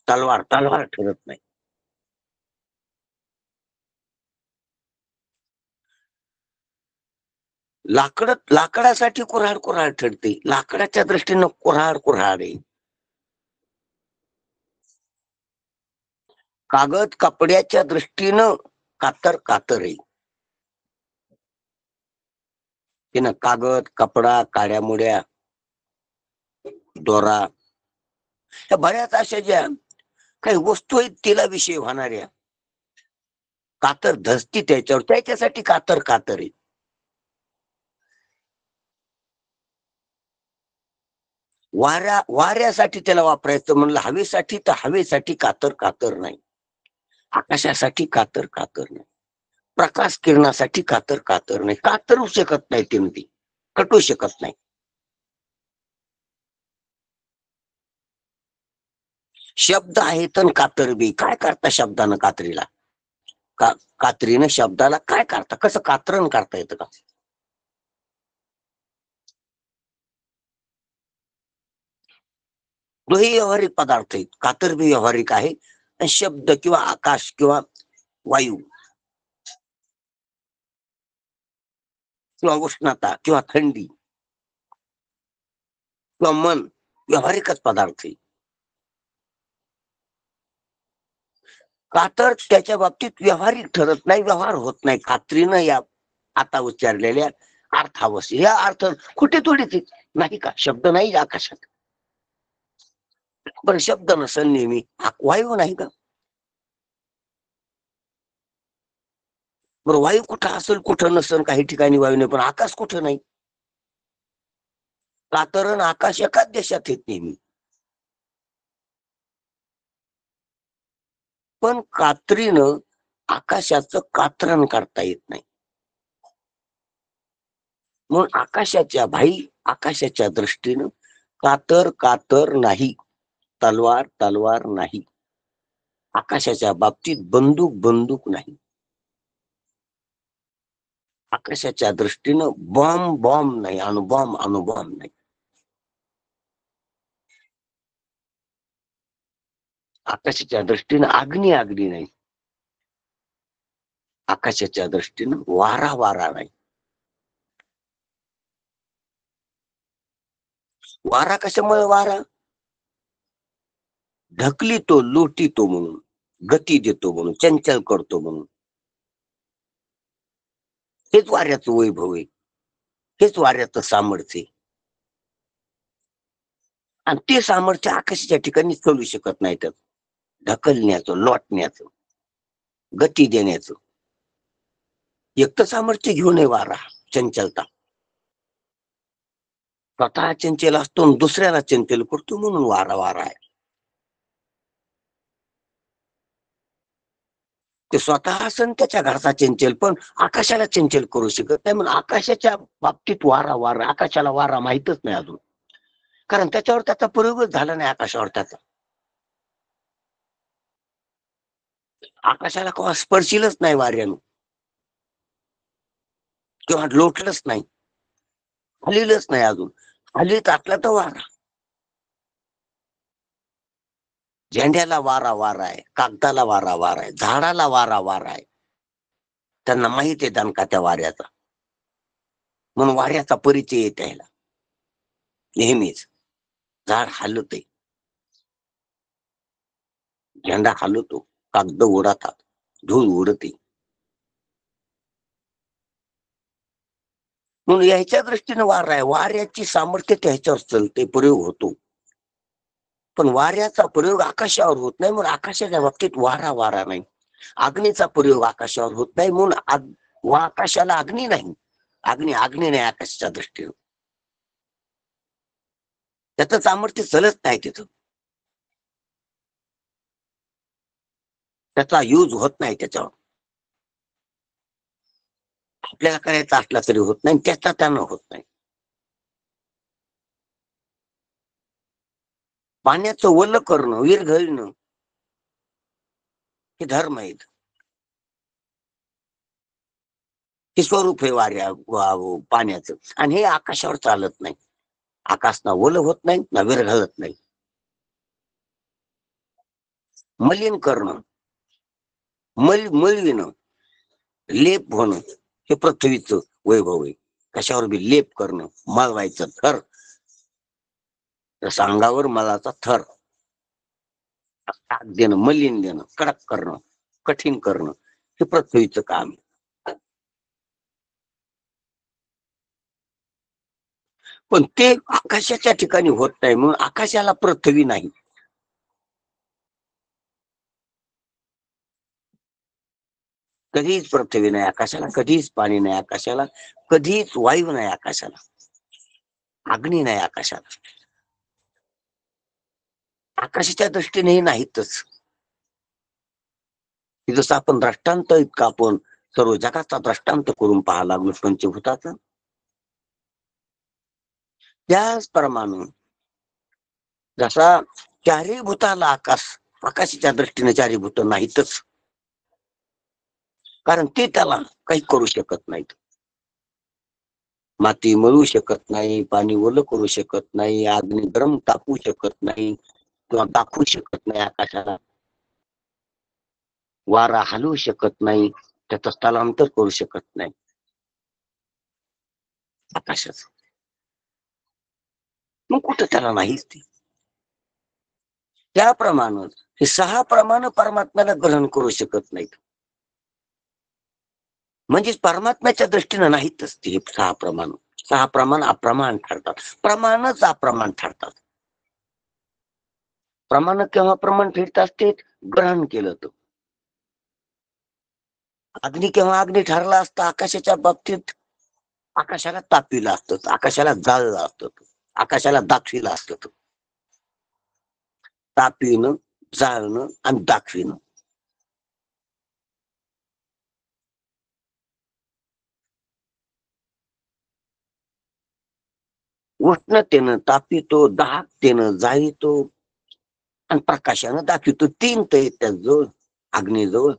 तलवार तलवार ठरत नाही. लाकडासाठी कुऱ्हाड कुऱ्हाड ठरते. लाकडाच्या दृष्टीनं कुऱ्हाड कुऱ्हाड आहे. कागद कपड्याच्या दृष्टीनं कातर कातर आहे. तिनं कागद कपडा काड्या मुड्या दोरा ह्या बऱ्याच अशा ज्या काही वस्तू आहेत तिला विषय होणाऱ्या कातर धसती त्याच्यावर, त्याच्यासाठी कातर कातर आहे. वाऱ्यासाठी त्याला वापरायचं म्हणलं, हवेसाठी तर हवेसाठी कातर कातर नाही, आकाशासाठी कातर कातर नाही, प्रकाश किरणासाठी कातर कातर नाही. कातरू शकत नाही ती कटू शकत नाही. शब्द आहेत आणि कातर बी. काय करता शब्दानं कात्रीला? कात्रीनं शब्दाला काय करता? कसं कात्रण करता येतं का? दोही व्यावहारिक पदार्थ आहेत. कातर बी व्यावहारिक आहे. आणि शब्द किंवा आकाश किंवा वायू किंवा उष्णता किंवा थंडी किंवा मन व्यावहारिकच पदार्थ आहे. कातर त्याच्या बाबतीत व्यावहारिक ठरत नाही, व्यवहार होत नाही. कात्रीनं या आता उच्चारलेल्या अर्थावश्य या अर्थ कुठे थोडीच नाही का? शब्द नाही आकाशात, पण शब्द नसेल नेहमी. वायू नाही का? बरं, वायू कुठं असेल कुठं नसेल, काही ठिकाणी वायू नाही, पण आकाश कुठं नाही. कातरण आकाश एकाच देशात येत नेहमी, पण कात्रीनं आकाशाचं कात्रण करता येत नाही. म्हणून आकाशाच्या दृष्टीनं कातर कातर नाही, तलवार तलवार नाही. आकाशाच्या बाबतीत बंदूक बंदूक नाही. आकाशाच्या दृष्टीनं बॉम्ब बॉम्ब नाही, अणुबॉम्ब नाही. आकाशाच्या दृष्टीनं अग्नी नाही. आकाशाच्या दृष्टीनं वारा नाही. वारा कशामुळे? वारा ढकलितो लोटीतो म्हणून, गती देतो म्हणून, चंचल करतो म्हणून. हेच वाऱ्याचं वैभव आहे, हेच वाऱ्याचं सामर्थ्य. आणि ते सामर्थ्य आकाशाच्या ठिकाणी चालू शकत नाही. त्यात ढकलण्याचं, लोटण्याचं, गती देण्याचं एक तर सामर्थ्य घेऊन वारा चंचलता. स्वतः चंचल असतो दुसऱ्याला चंचल करतो म्हणून वारा आहे. ते स्वतः असन त्याच्या घरचा चंचल, पण आकाशाला चंचल करू शकत नाही. म्हणून आकाशाच्या बाबतीत वारा आकाशाला वारा माहितच नाही अजून, कारण त्याच्यावर त्याचा प्रयोगच झाला नाही. आकाशावर त्याचा आकाशाला केव्हा स्पर्शिलच नाही वाऱ्यानं, किंवा लोटलंच नाही, हलिलच नाही अजून. हलीत असला तर वारा. झेंड्याला वारा आहे, कागदाला वारा आहे, झाडाला वारा आहे. त्यांना माहित आहे दणका त्या वाऱ्याचा, म्हणून वाऱ्याचा परिचय येत यायला नेहमीच. झाड हलते, झेंडा हलतो, कागद उडतात, धूळ उडते. म्हणून याच्या दृष्टीने वारा आहे. वाऱ्याची सामर्थ्य त्याच्यावर चलते, प्रयोग होतो. पण वाऱ्याचा प्रयोग आकाशावर होत नाही, म्हणून आकाशाच्या बाबतीत वारा नाही. अग्नीचा प्रयोग आकाशावर होत नाही, म्हणून आकाशाला अग्नी नाही. अग्नी नाही आकाशाच्या दृष्टीनं. त्याचं सामर्थ्य चलत नाही तिथं, त्याचा यूज होत नाही त्याच्यावर. आपल्याला करायचा असला तरी होत नाही, त्याचा त्यानं होत नाही. पाण्याचं वल्ल करणं, विरघळणं हे धर्म आहेत, हे स्वरूप आहे पाण्याचं. आणि हे आकाशावर चालत नाही. आकाश ना ओलं होत नाही, ना विरघळत नाही. मलिन करणं, मळविणं, लेप होणं, हे पृथ्वीचं वैभव आहे. कशावर बी लेप करणं, मळवायचं थर, जसं अंगावर मलाचा थर, टाक देणं, मलिन देणं, कडक करणं, कठीण करणं, हे पृथ्वीचं काम आहे. पण ते आकाशाच्या ठिकाणी होत नाही, म्हणून आकाशाला पृथ्वी नाही. कधीच पृथ्वी नाही आकाशाला, कधीच पाणी नाही आकाशाला, कधीच वायू नाही आकाशाला, अग्नी नाही आकाशाला. आकाशाच्या दृष्टीने नाहीतच. जसं आपण दृष्टांत इतका आपण सर्व जगाचा दृष्टांत करून पाहायला लागलो पंचभूताचा, त्याचप्रमाणे जसा चारी भूताला आकाशाच्या दृष्टीने चारी भूत नाहीतच, कारण ते त्याला काही करू शकत नाहीत. माती मळू शकत नाही, पाणी ओलं करू शकत नाही, अग्नी गरम तापू शकत नाही किंवा दाखवू शकत नाही आकाशाला, वारा हलवू शकत नाही, त्याचं स्थलांतर करू शकत नाही आकाशाच. मग कुठं त्याला नाहीच ते. त्याप्रमाणे हे सहा प्रमाण परमात्म्याला ग्रहण करू शकत नाहीत, म्हणजेच परमात्म्याच्या दृष्टीने नाहीतच ते सहा प्रमाण. सहा प्रमाण अप्रमाण ठरतात, प्रमाणच अप्रमाण ठरतात. प्रमाण केव्हा प्रमाण फिरत असते, ग्रहण केलं तर. अग्नी केव्हा अग्नी ठरला असता आकाशाच्या बाबतीत, आकाशाला तापविलं असतं, आकाशाला जाळलं असतं, आकाशाला दाखविलं असतं. तापविणं, जाळणं आणि दाखविणं. उष्णतेनं तापितो, दाहकतेनं जाळीतो आणि प्रकाशानं दाखवितो. तीन तर त्याजवळ, अग्नीजवळ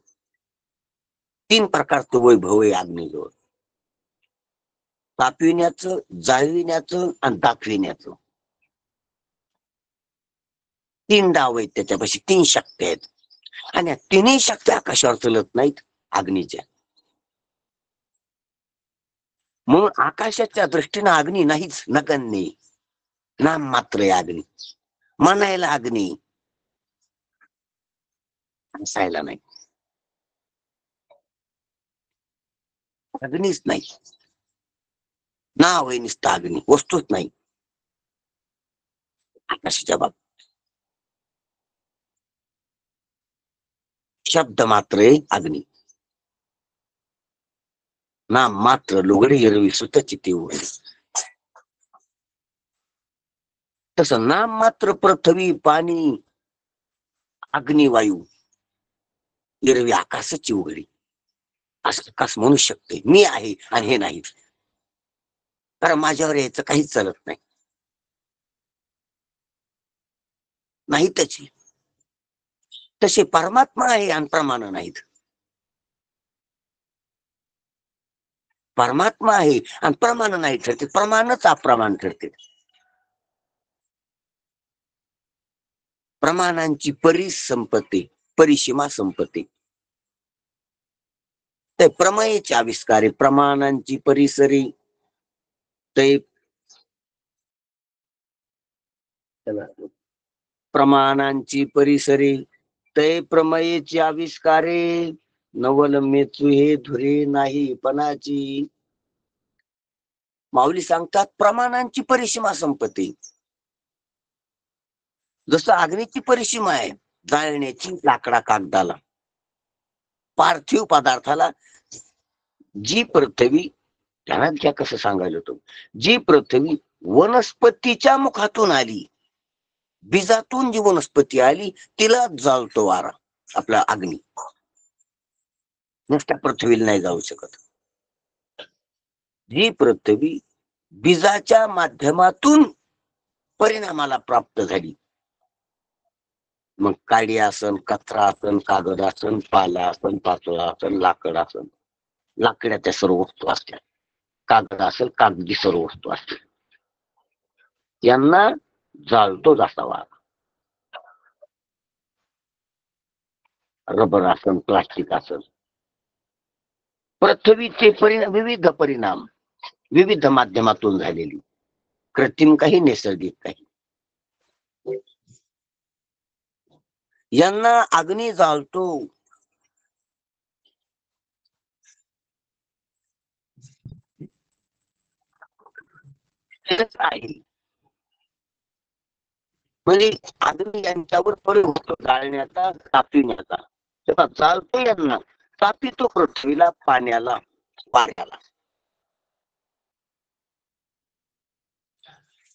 तीन प्रकारचं वैभव आहे अग्नीजवळ. तापविण्याचं, जाळविण्याचं आणि दाखविण्याचं. तीन डाव आहेत त्याच्यापाशी, तीन शक्ती आहेत, आणि तिन्ही शक्ती आकाशावर चलत नाहीत अग्नीच्या. म्हणून आकाशाच्या दृष्टीनं अग्नी नाहीच, नगण्य, नाम मात्र आहे अग्नी. म्हणायला अग्नी, असायला नाही. अग्नीच नाही, नाव आहे नुसतं अग्नी, वस्तूच नाही आकाशाच्या बाबतीत. शब्द मात्र आहे अग्नी, नाम मात्र लुगडी एरवी सुतचिती होय. तसं नाम मात्र पृथ्वी, पाणी, अग्नी, वायू एरवी आकाशाची उघडी, असं कस म्हणू शकते मी आहे आणि हे नाही, कारण माझ्यावर यायचं काहीच चालत नाही, नाही त्याची. तसे परमात्मा आहे आणि प्रमाण नाहीत. परमात्मा आहे आणि प्रमाण नाही ठरते, प्रमाणच अप्रमाण ठरते. प्रमाणांची परिसंपत्ती, परिसीमा संपत्ती, ते प्रमेयचे आविष्कार आहे. प्रमाणांची परिसरी ते प्रमाणांची परिसरी ते प्रमेयचे आविष्कारे, नवल मेचू हे धुरे नाही पणाची. माऊली सांगतात प्रमाणांची परिसीमा संपत्ती. जसं अग्नीची परिसीमा आहे जाळण्याची, लाकडा कागदाला, पार्थिव पदार्थाला. जी पृथ्वी, ध्यानात घ्या कसं सांगायला होतं, जी पृथ्वी वनस्पतीच्या मुखातून आली, बीजातून जी वनस्पती आली तिला जाळतो वारा, आपला अग्नी. नुसत्या पृथ्वीला नाही जाऊ शकत. जी पृथ्वी बीजाच्या माध्यमातून परिणामाला प्राप्त झाली, मग काडी असन, कचरा असन, कागद असन, पाला असन, पाचोळा असन, लाकड असन, लाकडाच्या सर्व वस्तू असतात, कागद असेल, कागदी सर्व वस्तू असतात, यांना जाळतो जसा वारा. रबर असन, प्लास्टिक असन, पृथ्वीचे विविध परिणाम विविध माध्यमातून झालेली, कृत्रिम काही, नैसर्गिक काही. यांना अग्नी जाळतो. तेच आहे. म्हणजे अग्नी यांच्यावर प्रयोग होतो जाळण्याचा, तापविण्याचा. तेव्हा चालतो यांना, तापितो पृथ्वीला, पाण्याला, वाऱ्याला.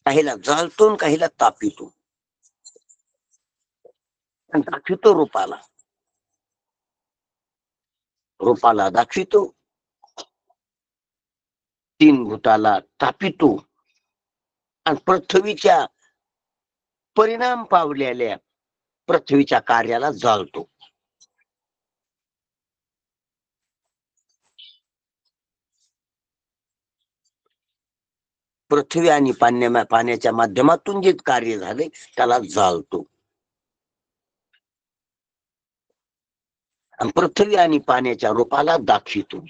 काहीला जाळतो आणि काहीला तापितो. आणि दाखवितो रूपाला, रूपाला दाखवितो, तीन भूताला तापितो, आणि पृथ्वीच्या परिणाम पावलेल्या पृथ्वीच्या कार्याला जाळतो. पृथ्वी आणि पाण्याच्या माध्यमातून जे कार्य झाले त्याला जाळतो. आणि पृथ्वी आणि पाण्याच्या रूपाला दाखवितो.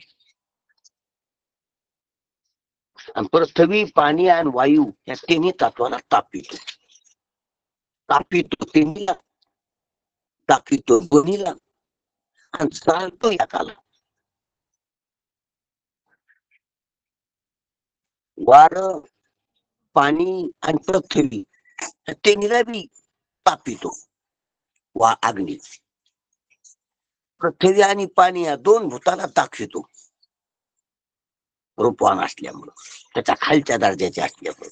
आणि पृथ्वी, पाणी आणि वायू या तिन्ही तत्वाला तापितो. तापितो तिन्हीला, दाखवितो दोन्हीला, आणि जाळतो एकाला. वार, पाणी आणि पृथ्वी तिन्हीला बी तापितो वा अग्नी. पृथ्वी आणि पाणी या दोन भूताला दाखवितो, रूपवान असल्यामुळं, त्याच्या खालच्या दर्जाचे असल्यामुळे.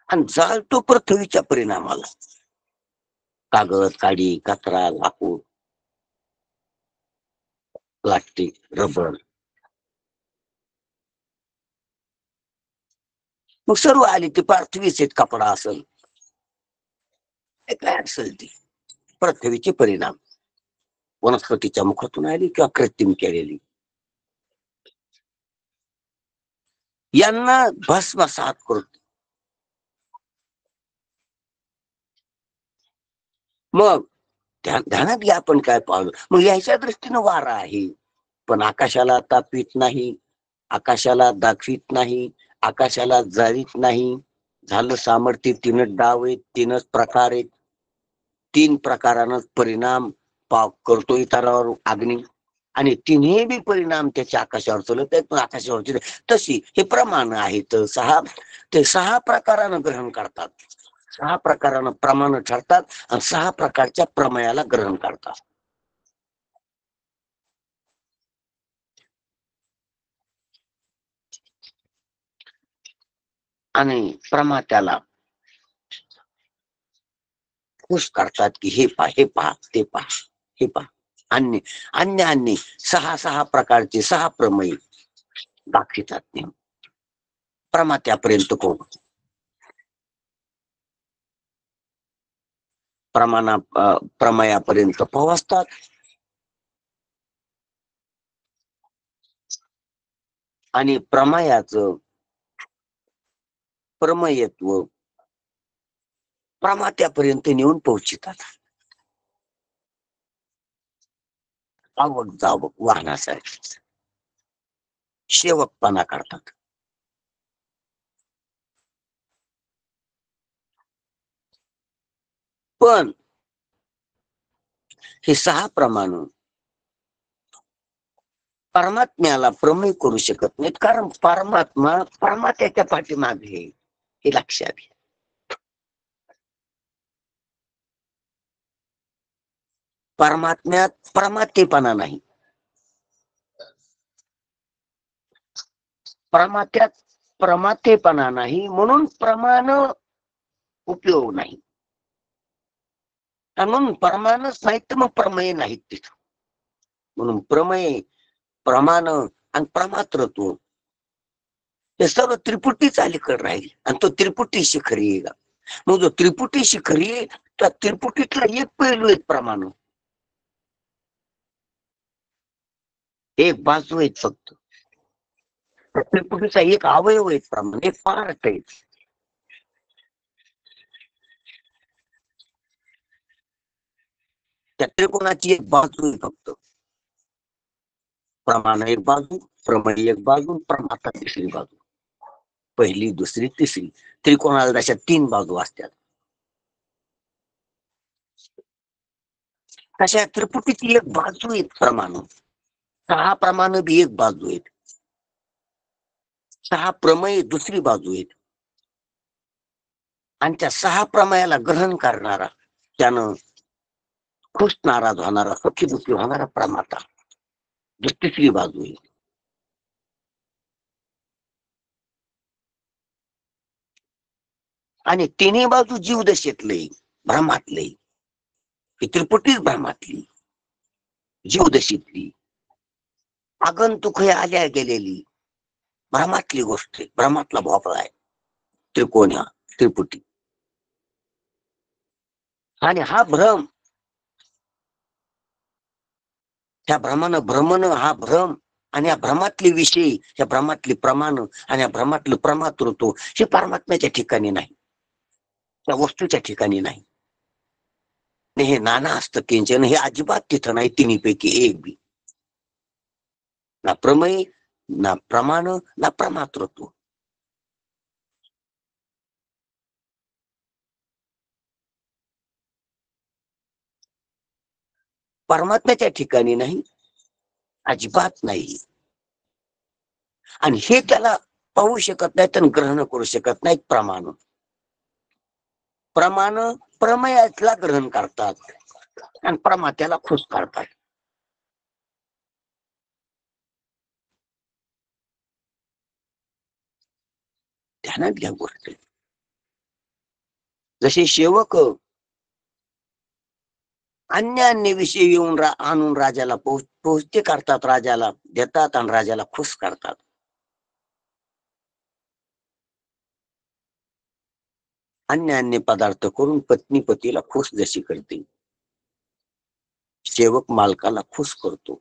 आणि जाळतो पृथ्वीच्या परिणामाला, कागद, काडी, कचरा, लाकूड, प्लास्टिक, रबर, मग सर्व आली ती पार्थवीच आहेत. कपडा असेल, काय असेल ती पृथ्वीचे परिणाम, वनस्पतीच्या मुखातून आली किंवा कृत्रिम केलेली. यांना भस्मसात करतो. मग ध्यानात घ्या आपण काय पाहलो. मग याच्या दृष्टीनं वारा आहे, पण आकाशाला तापवित नाही, आकाशाला दाखवित नाही, आकाशाला जाळीत नाही. झालं सामर्थ्य, तीनच डाव आहेत, तीनच प्रकार आहेत, तीन प्रकारानं परिणाम करतो इतरावर अग्नी. आणि तिन्ही बी परिणाम त्याच्या आकाशावर चालत आहेत, पण आकाशावर तशी हे प्रमाण आहेत. ते सहा प्रकारानं ग्रहण करतात, सहा प्रकारानं प्रमाण ठरतात, आणि सहा प्रकारच्या प्रमेयाला ग्रहण करतात. आणि प्रमात्याला खुश करतात की हे पहा, हे पहा, ते पहा, हे पहा. अन्य अन्य अन्य सहा सहा प्रकारचे सहा प्रमेय दाखवितात ते प्रमात्यापर्यंत पोहोच. प्रमेयापर्यंत पोहोचतात. आणि प्रमेयाचं प्रमेयत्व प्रमात्यापर्यंत नेऊन पोहोचतात. आवक जावक वाहनासाठी सेवकपणा करतात. पण हे सहा प्रमाण परमात्म्याला प्रमेय करू शकत नाहीत, कारण परमात्मा परमात्याच्या पाठीमागे हे लक्षात घ्या. परमात्म्यात प्रमातेपणा नाही, प्रमात्यात प्रमातेपणा नाही, म्हणून प्रमाण उपयोग नाही. म्हणून प्रमाणच नाहीत तर मग प्रमेय नाहीत तिथं. म्हणून प्रमेय, प्रमाण आणि प्रमात्रत्व हे सर्व त्रिपुटीच अलीकडे राहील, आणि तो त्रिपुटी शिखरी आहे. मग जो त्रिपुटी शिखरी आहे त्या त्रिपुटीतला एक पैलू आहेत प्रमाण, एक बाजू आहेत फक्त. त्रिपुटीचा एक अवयव आहेत प्रमाण, एक पार्ट आहे. त्या त्रिकोणाची एक बाजू आहे फक्त. प्रमाण एक बाजू, प्रमेय एक बाजू, प्रमाता तिसरी बाजू. पहिली, दुसरी, तिसरी. त्रिकोणाला तशा 3 बाजू असतात. तशा त्रिपुटीची एक बाजू आहे प्रमाण. 6 प्रमाण बी एक बाजू आहेत. 6 प्रमेय दुसरी बाजू आहेत. आणि त्या 6 प्रमेयाला ग्रहण करणारा, त्यानं खुश नाराज होणारा, सुखी दुःखी होणारा प्रमाता, जो तिसरी बाजू आहे. आणि तिन्ही बाजू जीवदशेतले, भ्रमातले. त्रिपुटीच भ्रमातली, जीवदशेतली, आगंतुक आल्या गेलेली भ्रमातली गोष्ट आहे. भ्रमातला भोपळा आहे त्रिकोण, हा त्रिपुटी. आणि हा भ्रम, त्या भ्रमानं भ्रमण, हा भ्रम आणि या भ्रमातले विषय, या भ्रमातली प्रमाण आणि या भ्रमातलं प्रमातृत्व हे परमात्म्याच्या ठिकाणी नाही, त्या वस्तूच्या ठिकाणी नाही. हे नाना असतं किंचन, हे अजिबात तिथं नाही. तिन्हीपैकी एक बी, ना प्रमेय, ना प्रमाण, ना प्रमातृत्व. परमात्म्याच्या ठिकाणी नाही, अजिबात नाही. आणि हे त्याला पाहू शकत नाहीत आणि ग्रहण करू शकत नाहीत. प्रमाण प्रमाण प्रमेयाला ग्रहण करतात आणि प्रमात्याला खुश करतात. ध्यानात घ्या गोष्ट. जसे सेवक अन्य अन्य विषय येऊन आणून राजाला पोहोचते करतात, राजाला देतात आणि राजाला खुश करतात. अन्य अन्य पदार्थ करून पत्नी पतीला खुश जशी करते, सेवक मालकाला खुश करतो.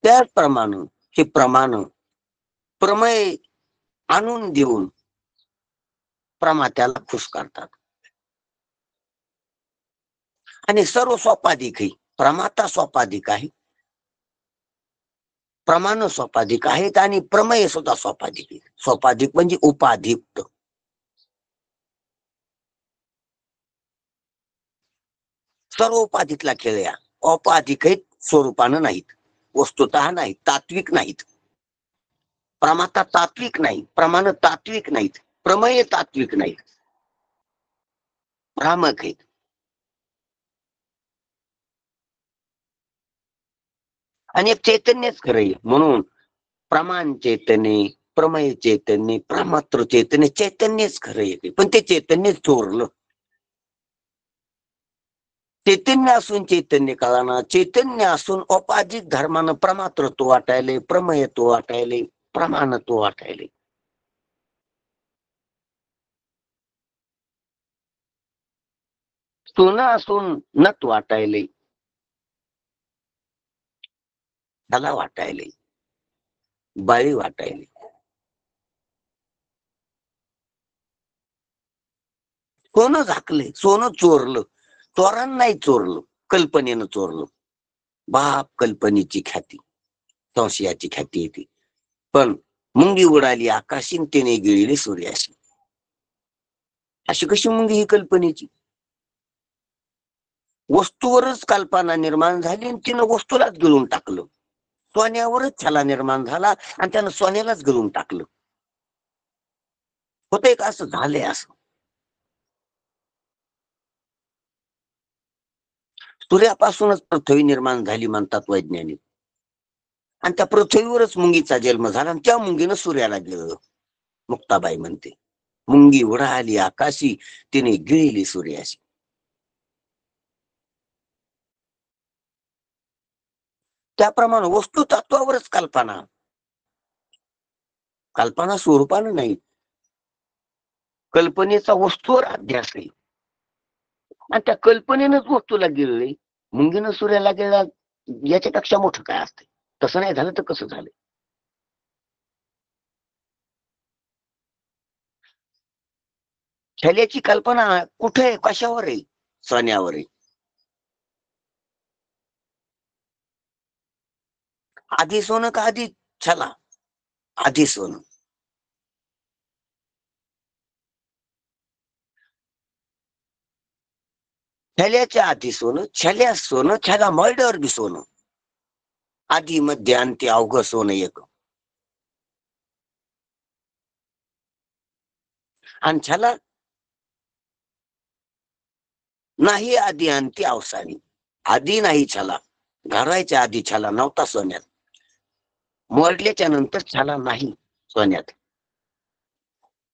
त्याचप्रमाणे हे प्रमाण प्रमेय आणून देऊन प्रमात्याला खुश करतात. आणि सर्व स्वापाधिक आहे. प्रमाता स्वापाधिक आहे, प्रमाण स्वापाधिक आहेत आणि प्रमेय सुद्धा स्वापाधिक आहे. स्वापाधिक म्हणजे उपाधिक. सर्व उपाधीतला खेळ या औपाधिक आहेत, स्वरूपानं नाहीत, वस्तुतः नाहीत, तात्विक नाहीत. प्रमाता तात्विक नाही, प्रमाण तात्विक नाहीत, प्रमेय तात्विक नाहीत, भ्रामक आहेत. आणि एक चैतन्यच खरं आहे. म्हणून प्रमाण चैतन्य, प्रमेय चैतन्य, प्रमात्र चैतन्य, चैतन्यच खरं येते. पण ते चैतन्य चोरलं. चैतन्य असून चैतन्य कळाना, चैतन्य असून औपाधिक धर्मानं प्रमात्रत्व वाटायले, प्रमेयत्व वाटायले, प्रमाणत्व वाटायले. सोनं असून नत वाटायले, त्याला वाटायले, बाळी वाटायले. सोनं झाकले, सोनं चोरलं. चोरानं नाही चोरलं, कल्पनेनं चोरलं. बाप कल्पनेची ख्याती, संशयाची ख्याती येते. पण मुंगी उडाली आकाशी, तिने गिळली सूर्याशी. अशी कशी मुंगी ही कल्पनेची? वस्तूवरच कल्पना निर्माण झाली आणि तिनं वस्तूलाच गिळून टाकलं. सोन्यावरच छाला निर्माण झाला आणि त्यानं सोन्यालाच गिळून टाकलं. होतंय का असं? झालंय असं. सूर्यापासूनच पृथ्वी निर्माण झाली म्हणतात वैज्ञानिक. आणि त्या पृथ्वीवरच मुंगीचा जन्म झाला आणि त्या मुंगीनं सूर्याला गिळलं. मुक्ताबाई म्हणते, मुंगी उडाली आकाशी, तिने गिळली सूर्याशी. त्याप्रमाणे वस्तू तत्वावरच कल्पना, कल्पना स्वरूपानं नाही. कल्पनेचा वस्तूवर अध्यास आहे आणि त्या कल्पनेनंच वस्तूला गिळले. मुंगीनं सूर्याला गिळला, याच्यापेक्षा मोठं काय असते? तसं नाही झालं तर कसं झालं? छल्याची कल्पना कुठे आहे, कशावर आहे? सोन्यावर आहे. आधी सोनं का आधी छला? आधी सोनं. छल्याच्या आधी सोनं, छल्या सोनं, छला मर्डर बी सोनं. आधी मध्ये अंती अवघ सोनं एक. आणि छला नाही आधी अंती अवसानी. आधी नाही छला. घालवायच्या आधी छला नव्हता सोन्यात. मरल्याच्या नंतर छला नाही सोन्यात.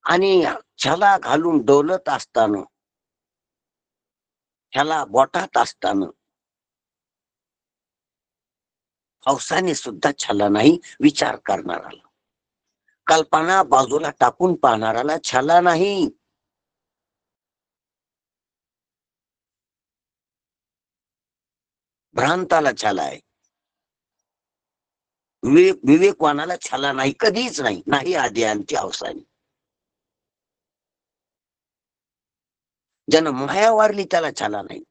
आणि छला घालून डोलत असताना, छला बोटात असताना हौसाने सुद्धा छला नाही विचार करणाराला. कल्पना बाजूला टाकून पाहणाराला छला नाही. भ्रांताला छला आहे. विवेकवानाला छला नाही, कधीच नाही. नाही आधी अंती अवसानी. ज्यानं माया वारली त्याला छला नाही.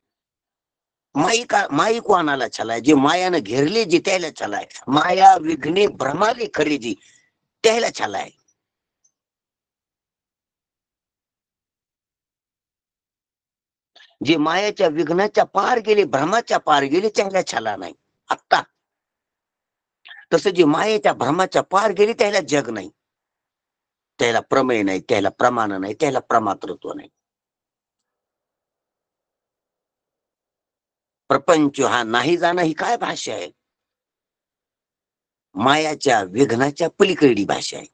माईक वानाला छलाय, जे मायानं घेरले जे त्याला छलाय. माया विघ्ने भ्रमाले खरी जी त्याला छलाय. जे मायाच्या विघ्नाच्या पार गेले, भ्रमाच्या पार गेले त्याला छला नाही. आत्ता तसं जे मायेच्या भ्रमाच्या पार गेले त्याला जग नाही, त्याला प्रमेय नाही, त्याला प्रमाण नाही, त्याला प्रमातृत्व नाही. प्रपंच हा नाही जाणं ही काय भाषा आहे? मायाच्या विघ्नाच्या पलीकडली भाषा आहे.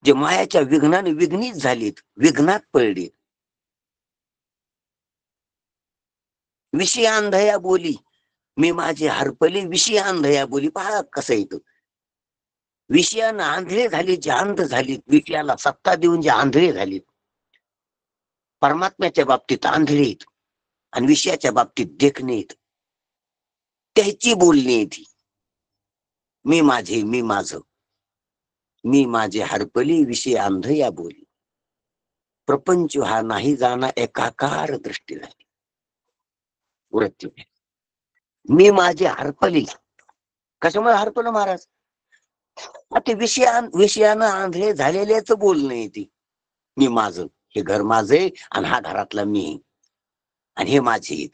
जे मायाच्या विघ्नाने विघ्नित झालीत, विघ्नात पडलीत. विषयांधया बोली मी माझे हरपले, विषयांधया बोली. पहा कसं येतं. विषयानं आंधळे झाले, जे अंध झालीत, विषयाला सत्ता देऊन जे आंधळे झालीत, परमात्म्याच्या बाबतीत आंधळेत आणि विषयाच्या बाबतीत देखणेत. त्याची बोलणी ती. मी माझे, मी माझ, मी माझे हरपली, विषय अंधया बोली. प्रपंच हा नाही जाणा एकाकार दृष्टी झाली. वृत्ती मी माझे हरपली. कशामुळे हरपलं महाराज? ते विषयानं आंधळे झालेलेच बोलणे ती. मी माझं, हे घर माझे आणि हा घरातला मी आणि हे माझे.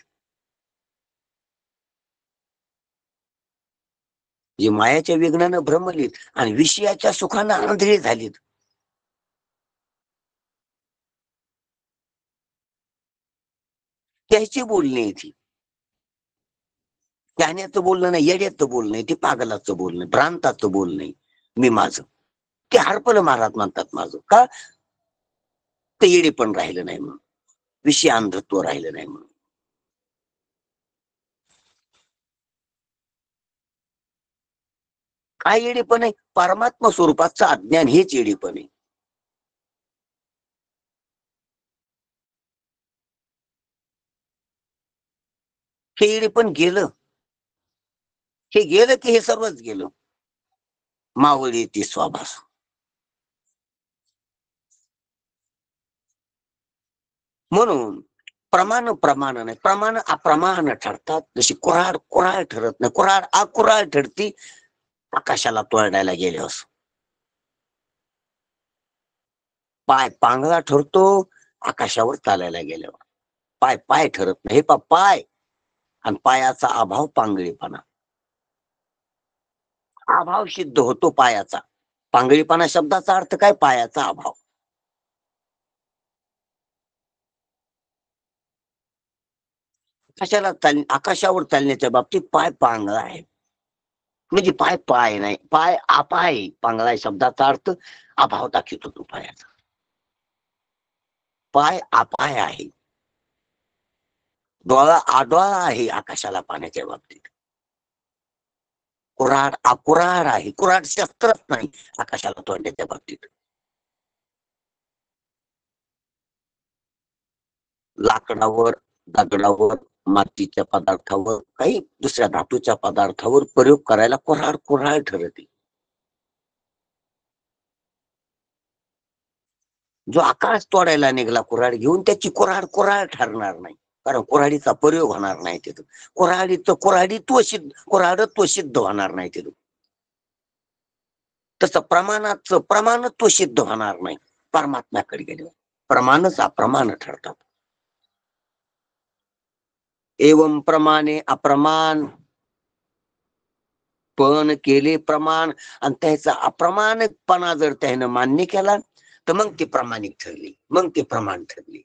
जे मायाच्या विघ्नानं भ्रमलीत आणि विषयाच्या सुखानं आंधळे झालीत. त्याची बोलणे ती. त्याण्याचं बोलणं नाही, येड्याचं बोलणं आहे, ते पागलाचं बोलणं, भ्रांताचं बोलणं. मी माझं ते हरपलं महाराज म्हणतात. माझं का? ते येडे पण राहिलं नाही म्हणून, विषय अंधत्व राहिलं नाही म्हणून. काय येडेपण आहे? परमात्मा स्वरूपाचं अज्ञान हेच येडेपण आहे. हे येडेपण गेलं, हे गेलं की हे सर्वच गेलं. मावळी ती स्वाभास. म्हणून प्रमाण नाही, प्रमाण अप्रमाण ठरतात. जशी कुऱ्हाड कुऱ्हाड ठरत नाही, कुऱ्हाड अकुऱ्हाड ठरती आकाशाला तोडायला गेल्यावर. पाय पांगळा ठरतो आकाशावर चालायला गेल्यावर. पाय पाय ठरत नाही. हे पाय आणि पायाचा अभाव पांगळीपणा. अभाव सिद्ध होतो पायाचा. पांगळीपणा शब्दाचा अर्थ काय? पायाचा अभाव. आकाशावर चालण्याच्या बाबतीत पाय पांगळा आहे. म्हणजे पाय पाय नाही, पाय अपाय. पांगळा शब्दाचा अर्थ अभाव दाखवतो तो पायाचा. पाय अपाय आहे. डोळा आडोळा आहे आकाशाला पाहण्याच्या बाबतीत. कुऱ्हाड अकुऱ्हाड आहे. कुऱ्हाड शस्त्रच नाही आकाशाला तोडण्याच्या बाबतीत. लाकडावर, दगडावर, मातीच्या पदार्थावर, काही दुसऱ्या धातूच्या पदार्थावर प्रयोग करायला कुऱ्हाड कुऱ्हाड ठरते. जो आकाश तोडायला निघाला कुऱ्हाड घेऊन, त्याची कुऱ्हाड कुऱ्हाड ठरणार नाही, कारण कुऱ्हाडीचा प्रयोग होणार नाही तिथं. कुऱ्हाडत्व सिद्ध होणार नाही तिथं. तसं प्रमाणाचं प्रमाणत्व सिद्ध होणार नाही परमात्म्याकडे गेल्यावर. प्रमाणच अप्रमाण ठरतात. एवं प्रमाणे अप्रमाण पण केले प्रमाण, आणि त्याचा अप्रमाणिकपणा जर त्यानं मान्य केला तर मग ते प्रामाणिक ठरले, मग ते प्रमाण ठरले.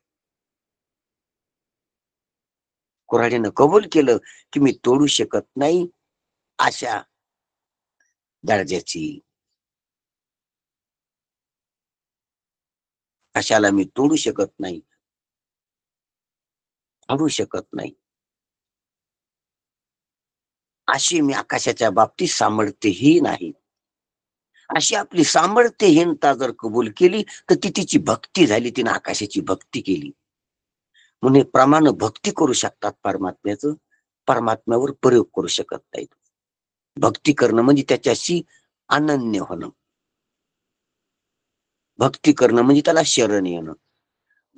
कुऱ्हाडीनं कबूल केलं की मी तोडू शकत नाही अशा दर्जाची, कशाला मी तोडू शकत नाही, फाडू शकत नाही, अशी मी आकाशाच्या बाबतीत सामर्थ्यही नाही. अशी आपली सामर्थ्यहीनता जर कबूल केली तर ती तिची भक्ती झाली, तिने आकाशाची भक्ती केली. म्हणून प्रमाण भक्ती करू शकतात परमात्म्याचं, परमात्म्यावर प्रयोग करू शकत नाहीत. भक्ती करणं म्हणजे त्याच्याशी अनन्य होणं, भक्ती करणं म्हणजे त्याला शरण येणं,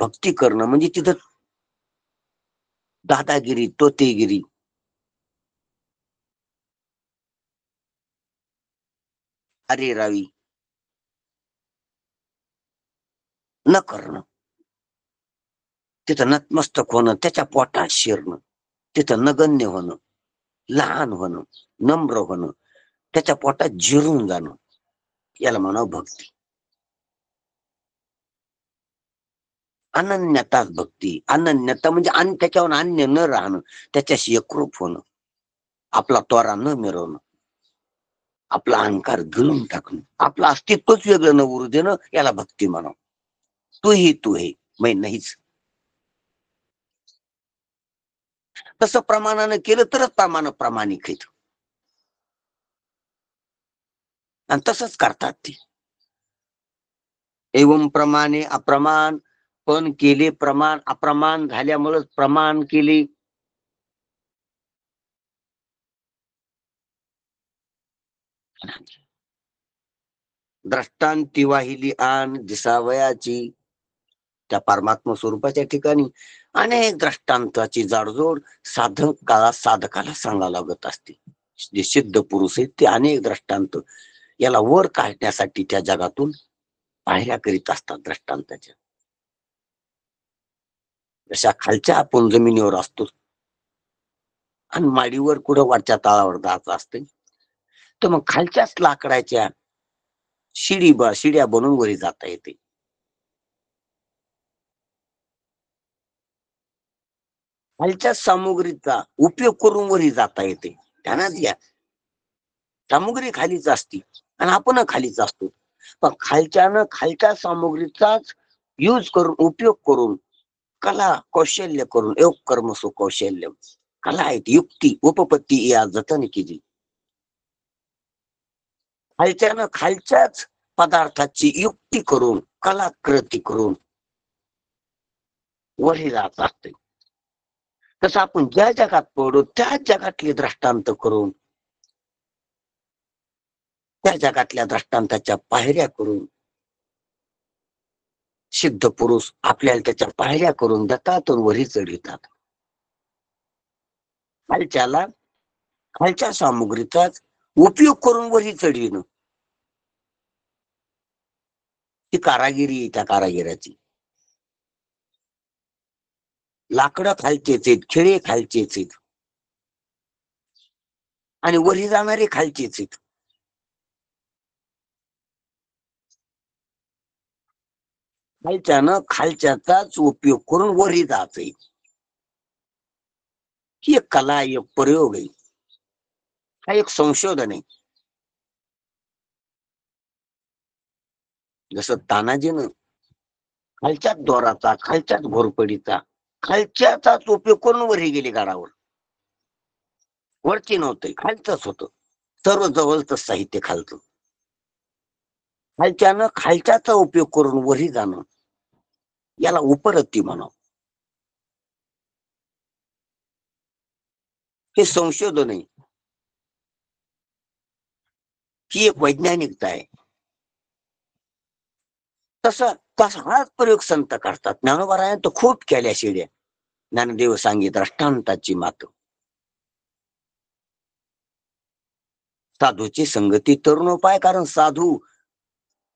भक्ती करणं म्हणजे तिथं दादागिरी तोतेगिरी अरे रावी न करणं, तिथं नतमस्तक होणं, त्याच्या पोटात शिरणं, तिथं नगण्य होणं, लहान होणं, नम्र होणं, त्याच्या पोटात जिरून जाणं, याला म्हणावं भक्ती. अनन्यताच भक्ती. अनन्यता म्हणजे त्याच्यावर अन्य न राहणं, त्याच्याशी एकरूप होणं, आपला त्वरा न मिरवणं, आपला अहंकार गिळून टाकणं, आपलं अस्तित्वच वेगळं न उरू देणं, याला भक्ती म्हणावं. तू हे मै नाहीच. तसं प्रमाणानं केलं तरच प्रमाण प्रामाणिक आहेत, आणि तसंच करतात ते. एवं प्रमाणे अप्रमाण पण केले प्रमाण, अप्रमाण झाल्यामुळे प्रमाण केले. द्रष्टांती वाहिली आण दिसावयाची, त्या परमात्मा स्वरूपाच्या ठिकाणी अनेक दृष्टांताची जाडजोड साधकाला सांगावं लागत असते. जे सिद्ध पुरुष आहेत ते अनेक दृष्टांत याला वर काढण्यासाठी त्या जगातून पायऱ्या करीत असतात दृष्टांताच्या. जशा खालच्या आपण जमिनीवर असतो आणि माडीवर कुठं वरच्या तळावर जायचं असते, तर मग खालच्याच लाकडाच्या शिड्या बनवून वरी जाता येते. खालच्या सामुग्रीचा उपयोग करून वरी जाता येते. ध्यानात घ्या, सामुग्री खालीच असती आणि आपण खालीच असतो, पण खालच्या सामुग्रीचाच उपयोग करून कला कौशल्य करून, योग कर्म सु कौशल्य, कला आहेत, युक्ती उपपत्ती या जतन केली. खालच्याच पदार्थाची युक्ती करून, कलाकृती करून वरी जात असते. तसं आपण ज्या जगात पडू त्या जगातले दृष्टांत करून, त्या जगातल्या दृष्टांताच्या पायऱ्या करून सिद्ध पुरुष आपल्याला त्याच्या पायऱ्या करून देतात, वरी चढवितात. खालच्या सामुग्रीचाच उपयोग करून वरी चढविणं ही कारागिरी, त्या कारागिराची. लाकडं खालचेच आहेत, खिळे खालचेच आहेत, आणि वरी जाणारे खालचेच आहेत. खालच्याचाच उपयोग करून वरी जायचंय, ही एक कला, एक प्रयोग आहे, हा एक संशोधन आहे. जसं तानाजीनं खालच्याच दोराचा, खालच्याच घोरपडीचा, खालच्याचाच उपयोग करून वरी गेली गडावर. वरती नव्हतं, खालचंच होतं, सर्व जवळच साहित्य खालचं. खालच्याचा उपयोग करून वरी जाणं, याला उपरती म्हणावं. हे संशोधन आहे, ही एक वैज्ञानिकता आहे. तसं तसा हाच प्रयोग संत करतात. ज्ञानोबारायाने तर खूप केल्या शिड्या. ज्ञानदेव सांगी दृष्टांताची मात. साधूची संगती तरुणोपाय, कारण साधू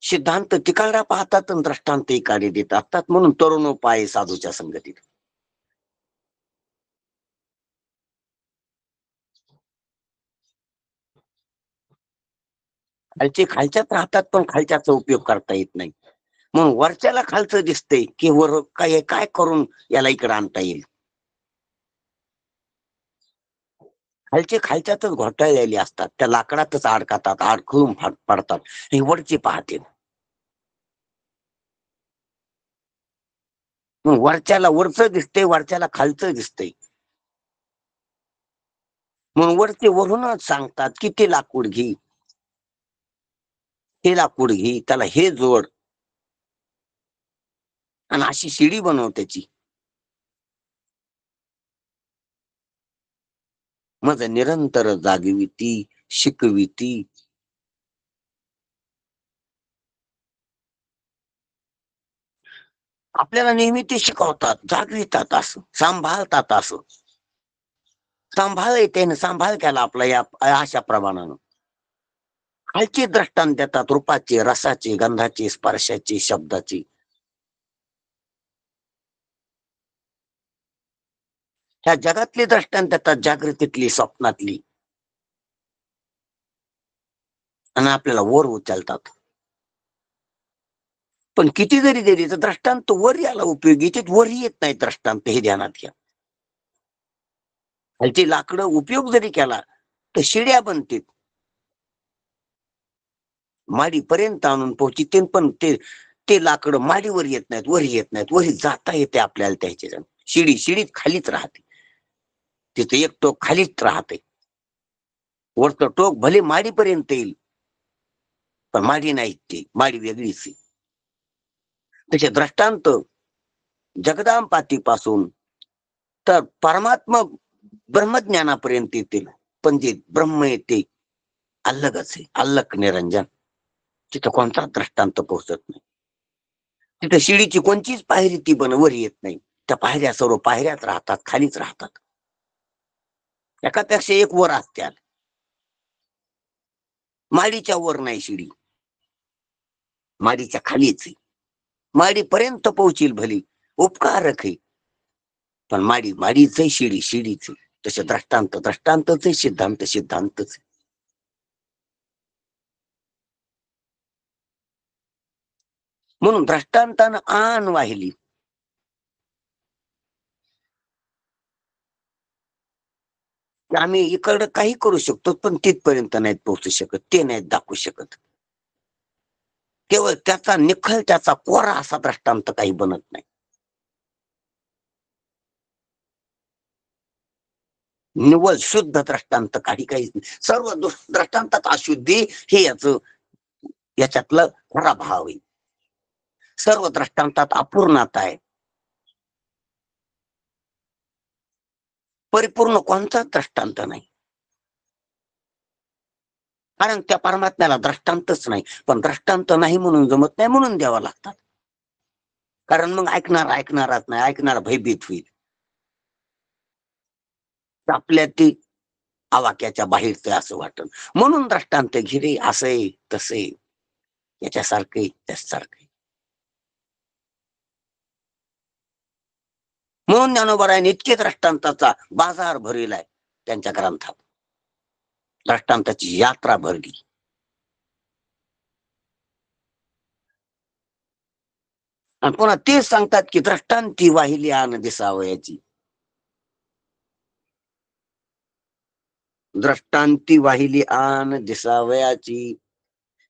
सिद्धांत तिकडा पाहतात आणि दृष्टांत इकडे देत असतात, म्हणून तरुणोपाय साधूच्या संगतीत. खालचे खालच्यात राहतात, पण खालच्याचा उपयोग करता येत नाही. मग वरच्याला खालचं दिसतंय की वर काय काय करून याला इकडे आणता येईल. खालचे खालच्यातच घोटाळलेले असतात, त्या लाकडातच अडकतात, अडकून पडतात. हे वरचे पाहते. मग वरच्याला वरचं दिसतंय, वरच्याला खालचं दिसतंय. म्हणून वरचे वरूनच सांगतात की ते लाकूड घे, हे लाकूड घे, त्याला हे जोड, आणि अशी शिडी बनव त्याची. मग निरंतर जागविती, शिकविती. आपल्याला नेहमी ते शिकवतात, जागवितात, असं सांभाळतात, असं सांभाळ येते, सांभाळ केला आपला या अशा प्रमाणानं. खालचे दृष्टांत देतात, रूपाचे, रसाचे, गंधाचे, स्पर्शाचे, शब्दाचे. ह्या जगातली दृष्टांत देतात, जागृतीतली, स्वप्नातली, आणि आपल्याला वर उचलतात. पण किती जरी दिली तर दृष्टांत वर याला उपयोगी येते, वर येत नाही दृष्टांत, हे ध्यानात घ्या. ह्याची लाकडं उपयोग जरी केला तर शिड्या बनतील, माडीपर्यंत आणून पोहोचते, पण ते ते लाकडं माडीवर येत नाहीत, वर येत नाहीत. वर जाता येते आपल्याला त्याच्या. शिडी शिडीत खालीच राहते, तिथे एक टोक खालीच राहते. वरचं टोक भले माडीपर्यंत येईल, पण माडी नाही, ती माडी वेगळीच आहे. त्याचे दृष्टांत जगदांपातीपासून तर परमात्मा ब्रह्मज्ञानापर्यंत येतील, पण जे ब्रह्म येते अलगच आहे, अलग निरंजन. तिथं कोणता दृष्टांत पोहोचत नाही. तिथं शिडीची कोणतीच पायरी ती वर येत नाही. त्या पायऱ्या सर्व पायऱ्यात राहतात, खालीच राहतात. एकापेक्षा एक वर असत्याल. माडीच्या वर नाही शिडी, माडीच्या खालीच आहे. माडीपर्यंत पोहोचील भली, उपकारक आहे, पण माडीच आहे, शिडी शिडीच आहे. तसे दृष्टांत दृष्टांतच आहे, सिद्धांत सिद्धांतच आहे. म्हणून दृष्टांतानं आन वाहिली. आम्ही इकडं काही करू शकतो, पण तिथपर्यंत नाहीत पोहोचू शकत, ते नाहीत दाखवू शकत. केवळ त्याचा निखळ, त्याचा कोरा असा दृष्टांत काही बनत नाही. निव्वळ शुद्ध दृष्टांत काही काहीच नाही. सर्व दृष्टांतात अशुद्धी हे याच्यातलं खरा भाव आहे. सर्व दृष्टांतात अपूर्णता आहे. परिपूर्ण कोणताच दृष्टांत नाही, कारण त्या परमात्म्याला दृष्टांतच नाही. पण दृष्टांत नाही म्हणून जमत नाही, म्हणून द्यावा लागतात. कारण मग ऐकणारच नाही, ऐकणार भयभीत होईल. आपल्या ती आवाक्याच्या बाहेरच असं वाटत, म्हणून दृष्टांत घिरे, असं तसे, याच्यासारखे त्याच्यासारखे. म्हणून ज्ञानोबारायने इतके दृष्टांताचा बाजार भरविलाय त्यांच्या ग्रंथात. दृष्टांताची यात्रा भरली. आणि पुन्हा तेच सांगतात की दृष्टांती वाहिली आन दिसावयाची. दृष्टांती वाहिली आन दिसावयाची,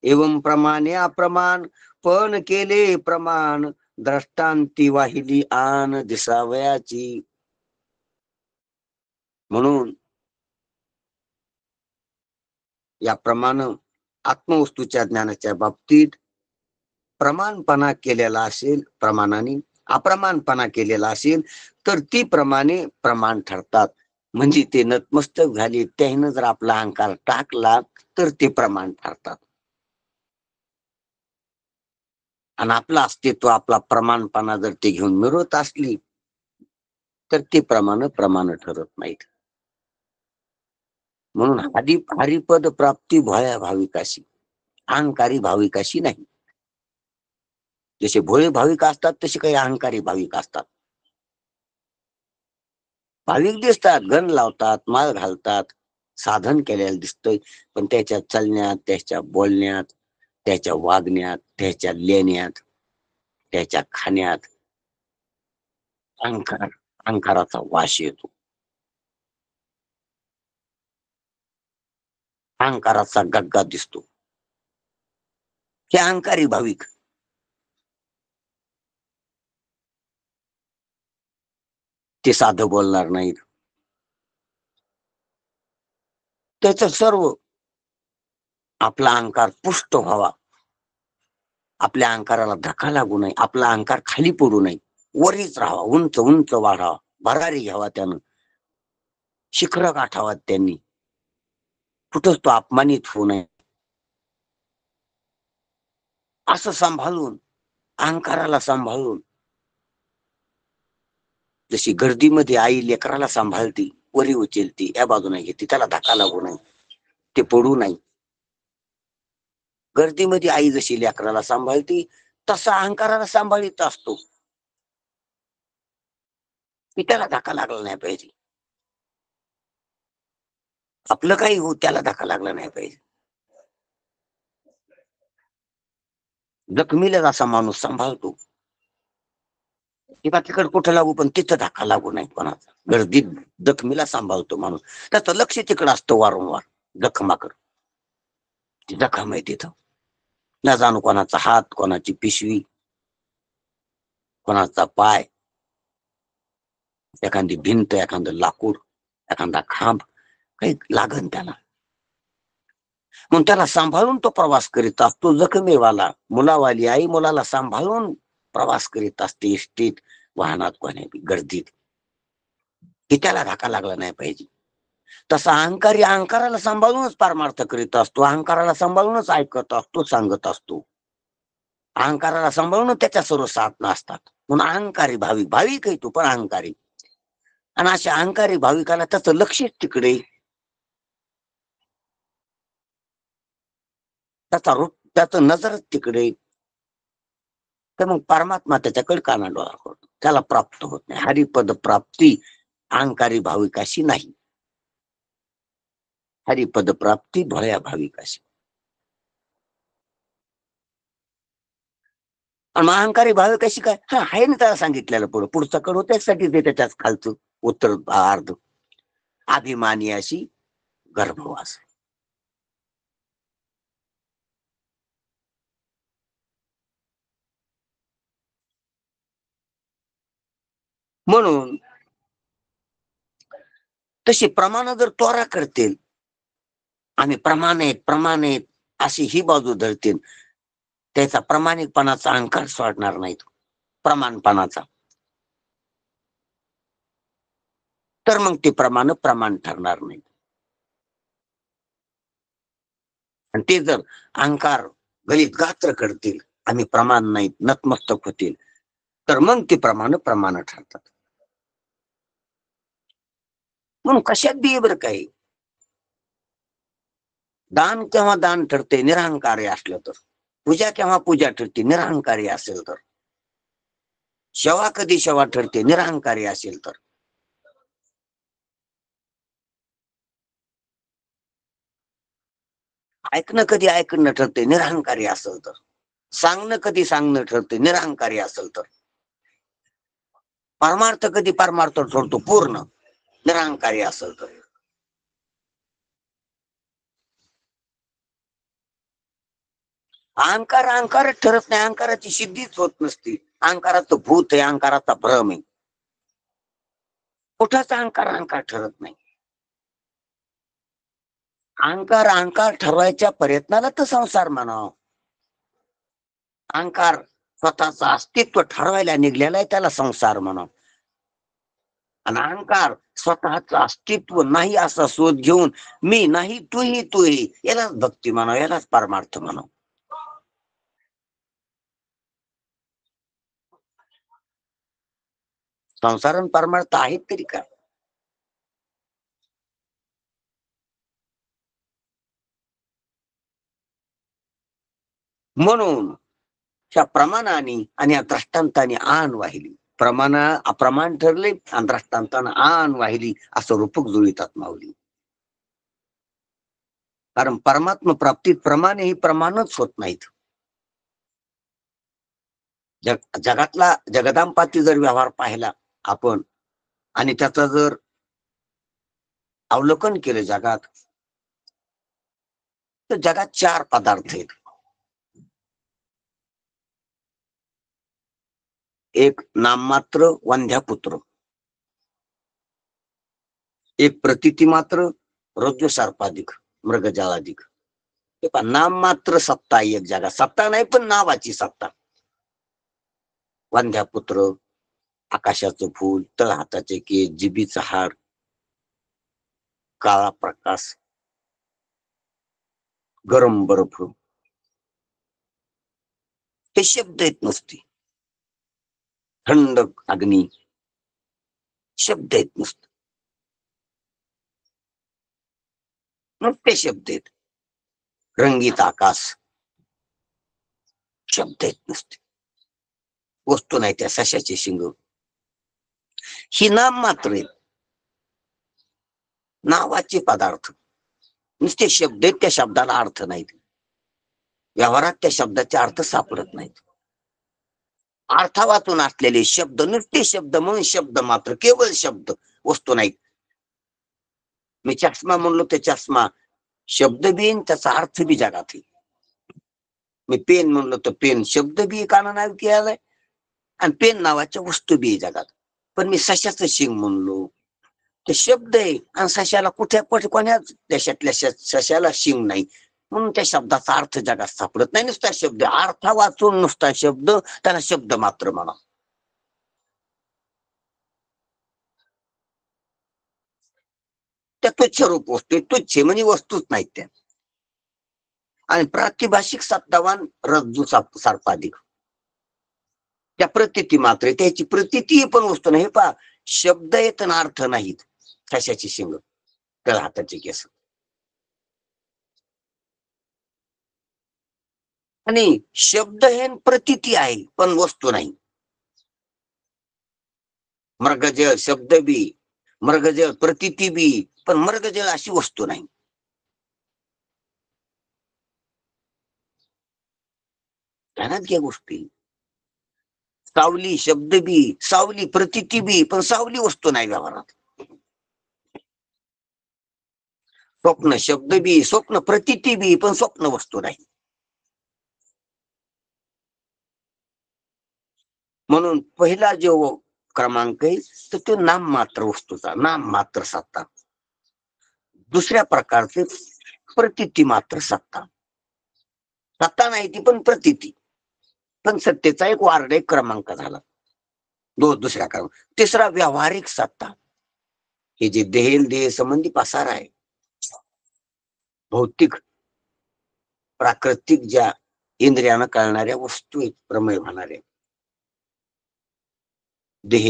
एवं प्रमाणे अप्रमाण पण केले प्रमाण. दृष्टांती वाहिली आन दिसावयाची. म्हणून या प्रमाण आत्मवस्तूच्या ज्ञानाच्या बाबतीत प्रमाणपणा केलेला असेल, प्रमाणाने अप्रमाणपणा केलेला असेल तर ती प्रमाणे प्रमाण ठरतात. म्हणजे ते नतमस्तक झाले, त्यानं जर आपला अहंकार टाकला तर ते प्रमाण ठरतात. आणि आपलं अस्तित्व, आपला प्रमाणपणा जर ते घेऊन मिळवत असली तर ते प्रमाण ठरत नाहीत. म्हणून हरिपद प्राप्ती भोळ्या भाविकाशी, अहंकारी भाविकाशी नाही. जसे भोळे भाविक असतात तसे काही अहंकारी भाविक असतात. भाविक दिसतात, गण लावतात, माळ घालतात, साधन केलेलं दिसतंय, पण त्याच्या चलण्यात, त्याच्या बोलण्यात, त्याच्या वागण्यात, त्याच्या लेण्यात, त्याच्या खाण्यात अहंकाराचा वास येतो. अहंकाराचा गग्गा दिसतो. हे अहंकारी भाविक. ते साधं बोलणार नाहीत. त्याच सर्व आपला अहंकार पुष्ट व्हावा, आपल्या अहंकाराला धक्का लागू नये, आपला अहंकार खाली पडू नये, वरीच राहावा, उंच उंच वाढावा, भरारी घ्यावा, त्यानं शिखर गाठावात, त्यांनी कुठंच तो अपमानित होऊ नये, असं सांभाळून, अहंकाराला सांभाळून. जशी गर्दीमध्ये आई लेकराला सांभाळती, वरी उचलती, या बाजूने घेते, त्याला धक्का लागू नये, ते पडू नये. गर्दीमध्ये आई जशी लेकराला सांभाळती तसा अहंकाराला सांभाळीत असतो, की त्याला धक्का लागला नाही पाहिजे. आपलं काही हो, त्याला धक्का लागला नाही पाहिजे. जखमीला जसा माणूस सांभाळतो, किंवा तिकड कुठं लागू पण तिथं धक्का लागू नाही कोणाचा. गर्दीत जखमीला सांभाळतो माणूस, त्याचं लक्ष तिकडं असतं वारंवार जखमाकडं. ती जखम आहे तिथं, न जाणू कोणाचा हात, कोणाची पिशवी, कोणाचा पाय, एखादी भिंत, एखादं लाकूड, एखादा खांब, काही लागन त्याला. मग त्याला सांभाळून तो प्रवास करीत असतो. जखमीवाला, मुलावाली आई मुलाला सांभाळून प्रवास करीत असते, एसटीत, वाहनात, कोण्या गर्दीत, की त्याला धक्का लागला नाही पाहिजे. तसा अहंकारी अहंकाराला सांभाळूनच पारमार्थ करीत असतो, अहंकाराला सांभाळूनच ऐकत असतो, सांगत असतो, अहंकाराला सांभाळून त्याच्या सर्व साधना असतात. म्हणून अहंकारी भाविक, भाविक आहे तो पण अहंकारी. आणि अशा अहंकारी भाविकाला त्याचं लक्ष तिकडे, त्याचं नजर तिकडे, तर मग परमात्मा त्याच्याकडे काना डोळा करतो, त्याला प्राप्त होत नाही. हरिपद प्राप्ती अहंकारी भाविकाशी नाही, हरिपद प्राप्ती भोळ्या भाविकाशी. आणि मग अहंकारी भाविकाशी काय, हा आहे ना त्याला सांगितलेलं, पुढचं कडू त्यासाठी ते त्याच्याच खालचं उत्तर अर्ध, अभिमानी अशी गर्भवास. म्हणून तशी प्रमाण जर त्वरा करतील, आम्ही प्रमाणित अशी ही बाजू धरतील, त्याचा प्रामाणिकपणाचा अहंकार सोडणार नाहीत, प्रमाणपणाचा, तर मग ते प्रमाण ठरणार नाही. आणि ते जर अहंकार गलित गात्र करतील, आम्ही प्रमाण नाहीत, नतमस्तक होतील, तर मग ते प्रमाण ठरतात. म्हणून कशात बी बरं काही, दान केव्हा दान ठरते, निरहंकारी असलं तर. पूजा केव्हा पूजा ठरते, निरहंकारी असेल तर. सेवा कधी सेवा ठरते, निरहंकारी असेल तर. ऐकणं कधी ऐकणं ठरते, निरहंकारी असेल तर. सांगणं कधी सांगणं ठरते, निरहंकारी असेल तर. परमार्थ कधी परमार्थ ठरतो पूर्ण, निरहंकारी असेल तर. अहंकारच ठरत नाही, अहंकाराची सिद्धीच होत नसती. अहंकाराचं भूत आहे, अहंकाराचा भ्रम आहे. कुठंच अहंकार ठरत नाही. अहंकार ठरवायच्या प्रयत्नाला तर संसार म्हणावं. अहंकार स्वतःचं अस्तित्व ठरवायला निघलेला आहे, त्याला संसार म्हणावं. आणि अहंकार स्वतःच अस्तित्व नाही असा शोध घेऊन, मी नाही तू ही, यालाच भक्ती म्हणावं, यालाच परमार्थ म्हणावं. संसार आणि परमार्थ आहेत तरी काय? म्हणून त्या प्रमाणाने आणि या दृष्टांताने आण वाहिली. अप्रमाण ठरले आणि दृष्टांतानं आण वाहिली असं रूपक जुळितात माऊली. कारण परमात्मा प्राप्तीत प्रमाणे ही प्रमाणच होत नाहीत. जगातला जगदांपाती जर व्यवहार पाहिला आपण आणि त्याचं जर अवलोकन केलं जगात, तर जगात 4 पदार्थ आहेत. एक नाममात्र वंध्यापुत्र, एक प्रतिती मात्र रज्जू सर्पाधिक मृगजळाधिक. हे पहा, नाम मात्र सत्ता आहे एक जगात. सत्ता नाही पण नावाची सत्ता. वंध्यापुत्र, आकाशाचं फूल, तळ हाताचे केस, जिबीचा हाड, काळा प्रकाश, गरम बर्फ, हे शब्द आहेत नुसते. थंड अग्नी, शब्द आहेत नुसते. नुसते शब्द आहेत. रंगीत आकाश, शब्द आहेत नुसते. वस्तू नाही. त्या सशाचे शिंग ही नाम मात्र आहेत. नावाचे पदार्थ नुसते शब्द आहेत. त्या शब्दाला अर्थ नाहीत. व्यवहारात त्या शब्दाचे अर्थ सापडत नाहीत. अर्था वाचून असलेले शब्द नुसते शब्द म्हणून शब्द मात्र, केवळ शब्द, वस्तू नाहीत. मी चष्मा म्हणलो ते चष्मा शब्द बी त्याचा अर्थ बी जगात. मी पेन म्हणलो तर पेन शब्द बी काना नाव केलाय आणि पेन नावाच्या वस्तू बी जगात. पण मी सशाचं शिंग म्हणलो ते शब्द आहे आणि सशाला कोण्याच देशातल्या सशाला शिंग नाही, म्हणून त्या शब्दाचा अर्थ जगात सापडत नाही. नुसता शब्द, अर्थ वाचून नुसता शब्द, त्याला शब्द मात्र म्हणा. त्या तुच्छ रूप वस्तू, तुच्छ म्हणजे वस्तूच नाहीत त्या. आणि प्रातिभाषिक सत्तावान रज्जू सर्पाधिक. त्या प्रतिती मात्र, त्याची प्रतिती पण वस्तू नाही. पहा, शब्द येत ना अर्थ नाहीत. कशाची शिंग, त्या हाताचे केस. आणि शब्द हे प्रतिती आहे पण वस्तू नाही. मृगजळ शब्द बी, मृगजळ प्रतिती बी, पण मृगजळ अशी वस्तू नाही. ध्यानात घ्या गोष्टी. सावली शब्द बी, सावली प्रतिती बी, पण सावली वस्तू नाही व्यवहारात. स्वप्न शब्द बी, स्वप्न प्रतिती बी, पण स्वप्न वस्तू नाही. म्हणून पहिला जो क्रमांक आहे तर तो नाम मात्र वस्तूचा, नाम मात्र सत्ता. दुसऱ्या प्रकारचे प्रतिती मात्र सत्ता. सत्ता नाही ती पण प्रतिती, पण सत्तेचा एक वार्ड, एक क्रमांक झाला. दुसऱ्या क्रमांक. तिसरा व्यावहारिक सत्ता. हे जे देह संबंधी पसार आहे, भौतिक प्राकृतिक ज्या इंद्रियानं कळणाऱ्या वस्तू आहेत, प्रमेय होणाऱ्या, देह,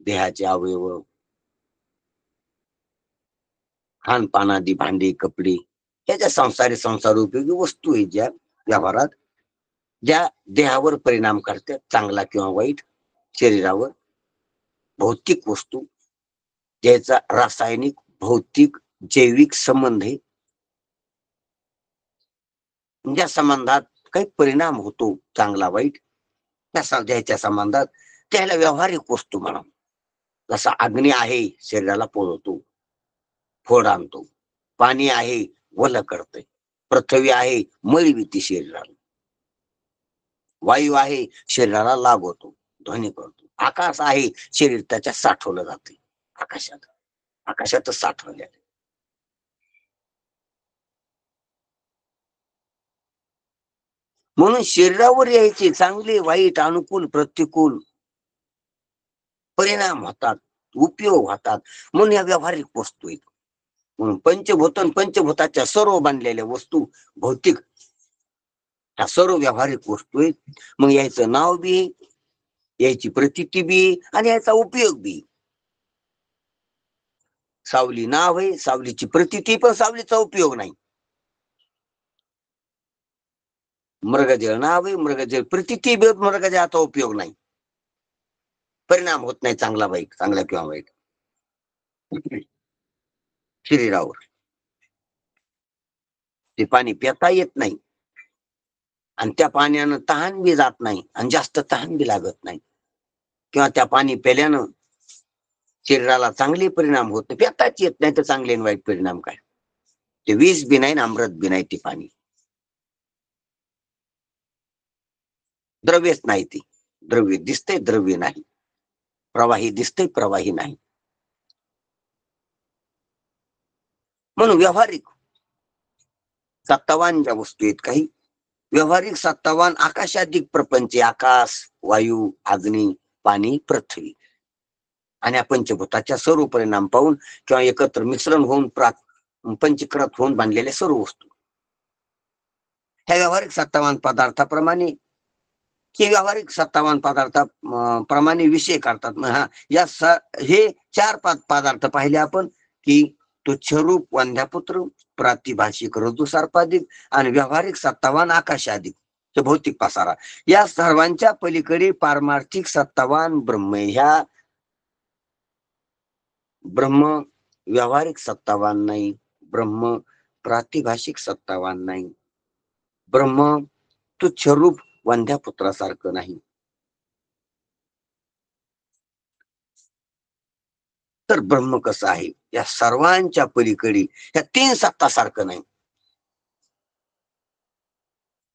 देहाचे अवयव, खानपान आदी भांडी कपडे, ह्या ज्या संसार उपयोगी वस्तू आहेत, ज्या व्यवहारात ज्या देहावर परिणाम करतात, चांगला किंवा वाईट, शरीरावर, भौतिक वस्तू ज्याचा रासायनिक भौतिक जैविक संबंध आहे, ज्या संबंधात काही परिणाम होतो चांगला वाईट, त्याच्या संबंधात त्याला व्यावहारिक वस्तू म्हणा. जसा अग्नी आहे शरीराला पोळवतो, फोड आणतो, पाणी आहे वल करते, पृथ्वी आहे मळविती शरीराला, वायू आहे शरीराला लागवतो, ध्वनी करतो, आकाश आहे शरीर त्याच्या साठवलं जाते, आकाशातच साठवले. म्हणून शरीरावर यायचे चांगले वाईट अनुकूल प्रतिकूल परिणाम होतात, उपयोग होतात, म्हणून या व्यावहारिक वस्तू आहेत. म्हणून पंचभूताच्या सर्व बांधलेल्या वस्तू भौतिक, ह्या सर्व व्यावहारिक वस्तू आहेत. मग यायचं नाव बी याची प्रतीती बी आणि याचा उपयोग बी. सावली नाव आहे, सावलीची प्रतीती, पण सावलीचा उपयोग नाही. मृगजळ नाव आहे, मृगजळ प्रतीती, मृगजळाचा उपयोग नाही. परिणाम होत नाही चांगला वाईट, चांगला किंवा वाईट शरीरावर. ते पाणी पिता येत नाही आणि त्या पाण्यानं तहान बी जात नाही आणि जास्त तहान बी लागत नाही, किंवा त्या पाणी प्याल्यानं शरीराला चांगले परिणाम होत नाही. पिताच येत नाही तर चांगले आणि वाईट परिणाम काय? ते विष बी नाही, अमृत बी नाही. ते पाणी द्रव्यच नाही. ती द्रव्य दिसते, द्रव्य नाही. प्रवाही दिसते, प्रवाही नाही. म्हणून व्यावहारिक सत्तावान ज्या वस्तू आहेत, काही व्यावहारिक सत्तावान आकाशाधिक प्रपंच, आकाश, वायू, अग्नी, पाणी, पृथ्वी आणि या पंचभूताच्या सर्व परिणाम पाहून किंवा एकत्र मिश्रण होऊन पंचकृत होऊन बांधलेल्या सर्व वस्तू ह्या व्यावहारिक सत्तावान पदार्थाप्रमाणे हे व्यावहारिक सत्तावान पदार्थाप्रमाणे विषय करतात. हा, या हे चार पदार्थ पाहिले आपण की तुच्छरूप वंध्यापुत्र, प्रातिभाषिक ऋतू सर्पाधिक आणि व्यावहारिक सत्तावान आकाशाधिक भौतिक पसारा. या सर्वांच्या पलीकडे पारमार्थिक सत्तावान ब्रह्म. ह्या ब्रह्म व्यावहारिक सत्तावान नाही, ब्रह्म प्रातिभाषिक सत्तावान नाही, ब्रह्म तुच्छरूप वंध्यापुत्रासारखं नाही. तर ब्रह्म कसं आहे? या सर्वांच्या पलीकडे या तीन सत्ता सारखं नाही.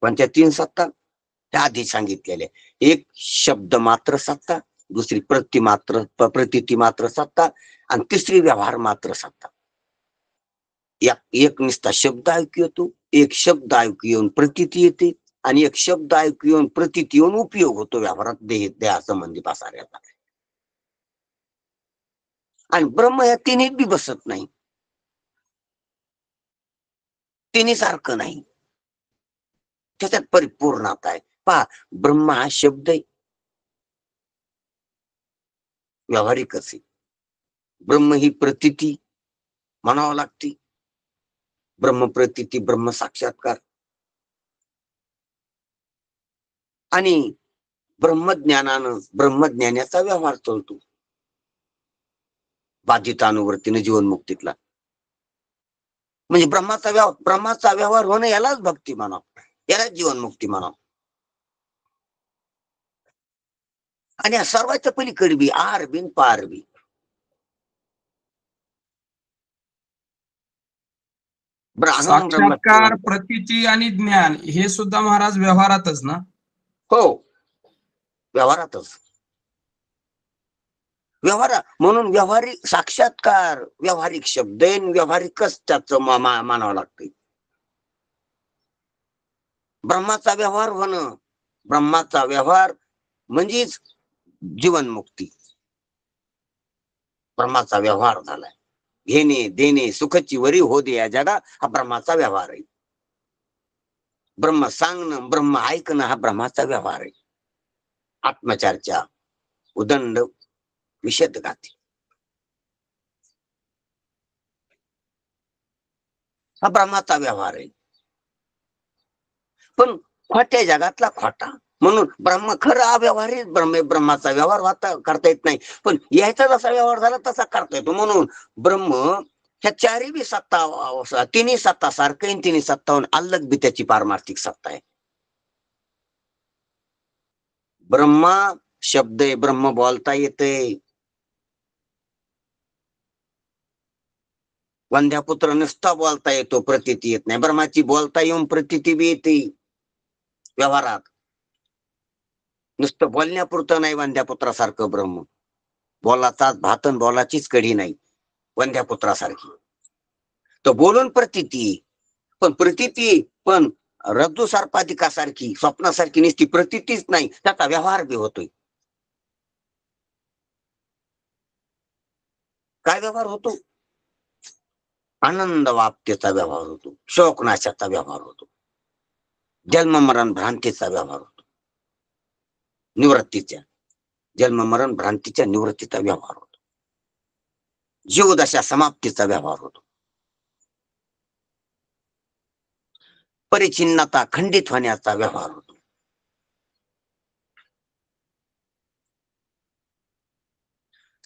पण त्या तीन सत्ता त्या आधी सांगितलेल्या, एक शब्द मात्र सत्ता, दुसरी प्रतीती मात्र सत्ता आणि तिसरी व्यवहार मात्र सत्ता. एक नुसता शब्द ऐकू येतो, एक शब्द ऐकू येऊन प्रतीती येते आणि एक शब्द ऐकू येऊन प्रतीती येऊन उपयोग होतो व्यवहारात देहा संबंधी पसाऱ्याचा. आणि ब्रह्म या तिन्ही बी बसत नाही, तिन्ही सारखं नाही. त्याच्यात परिपूर्णता आहे. पहा, ब्रह्म हा शब्द आहे, व्यावहारिकच आहे. ब्रह्म ही प्रतीती म्हणावं लागते, ब्रह्म प्रतीती, ब्रह्म साक्षात्कार. आणि ब्रह्मज्ञानानं ब्रह्मज्ञानाचा व्यवहार चालतो बाधितानुवर्तीने जीवनमुक्तीतला. म्हणजे ब्रह्माचा व्यवहार होणं यालाच भक्ती म्हणावं, यालाच जीवनमुक्ती म्हणावं. आणि या सर्वांच्या पलीकडे बी आर बिन पार बी साक्षात्कार, प्रतीती आणि ज्ञान हे सुद्धा महाराज व्यवहारातच ना? हो, व्यवहारातच. व्यवहार म्हणून व्यावहारिक साक्षात्कार व्यावहारिक शब्द व्यावहारिकच त्याचं मानावं लागते. ब्रह्माचा व्यवहार होणं, ब्रह्माचा व्यवहार म्हणजेच जीवनमुक्ती. ब्रह्माचा व्यवहार झालाय. घेणे देणे सुखची वरी हो दे या जगा, हा ब्रह्माचा व्यवहार आहे. ब्रह्म सांगणं, ब्रह्म ऐकणं हा ब्रह्माचा व्यवहार आहे. आत्मचर्चा, उदंड, विषदगाती हा ब्रह्माचा व्यवहार आहे. पण खोट्या जगातला खोटा, म्हणून ब्रह्म खरं अव्यवहारिक ब्रह्माचा व्यवहार करता येत नाही. पण यायचा जसा व्यवहार झाला तसा करता येतो. म्हणून ब्रह्म ह्या चारही बी सत्ता, तिन्ही सत्ता सारखं, तिन्ही सत्ताहून अलग बी त्याची पारमार्थिक सत्ता आहे. ब्रह्मा शब्द आहे, ब्रह्म बोलता येते. वंध्यापुत्र नुसता बोलता येतो, प्रतीती येत नाही. ब्रह्माची बोलता येऊन प्रतीती बी येते व्यवहारात. नुसतं बोलण्यापुरतं नाही वंध्यापुत्रासारखं ब्रह्म. बोलाचाच भातन बोलाचीच कढी नाही वंध्यापुत्रासारखी. तो बोलून प्रतीती, पण रज्जू सर्पाधिकासारखी, स्वप्नासारखी नुसती प्रतीतीच नाही, त्याचा व्यवहार बी होतोय. काय व्यवहार होतो? आनंद वाप्तेचा व्यवहार होतो, शोकनाशाचा व्यवहार होतो, जन्म मरण भ्रांतीचा व्यवहार होतो, निवृत्तीच्या. जन्म मरण भ्रांतीच्या निवृत्तीचा व्यवहार होतो, जीवदशा समाप्तीचा व्यवहार होतो, परिचिन्नता खंडित होण्याचा व्यवहार होतो,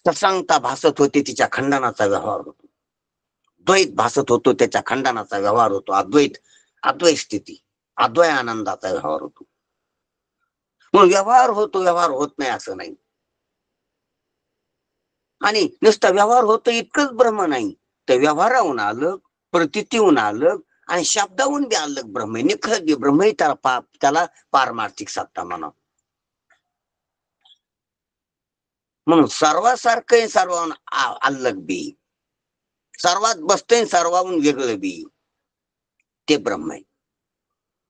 सत्संगता भासत होते तिच्या खंडनाचा व्यवहार होतो, द्वैत भासत होतो त्याच्या खंडनाचा व्यवहार होतो, अद्वैत स्थिती अद्वय आनंदाचा व्यवहार होतो. मग व्यवहार होतो, व्यवहार होत नाही असं नाही. आणि नुसता व्यवहार होतो इतकंच ब्रह्म नाही, तर व्यवहाराहून आलं, प्रतीतीहून आलं आणि शब्दाहून बी आलं ब्रह्म, निखळ ब्रह्म त्याला पारमार्थिक सत्ता म्हणा. म्हणून सर्वासारखं सर्वाहून अलग बी, सर्वात बसतंय सर्वाहून वेगळं बी, ते ब्रह्म आहे.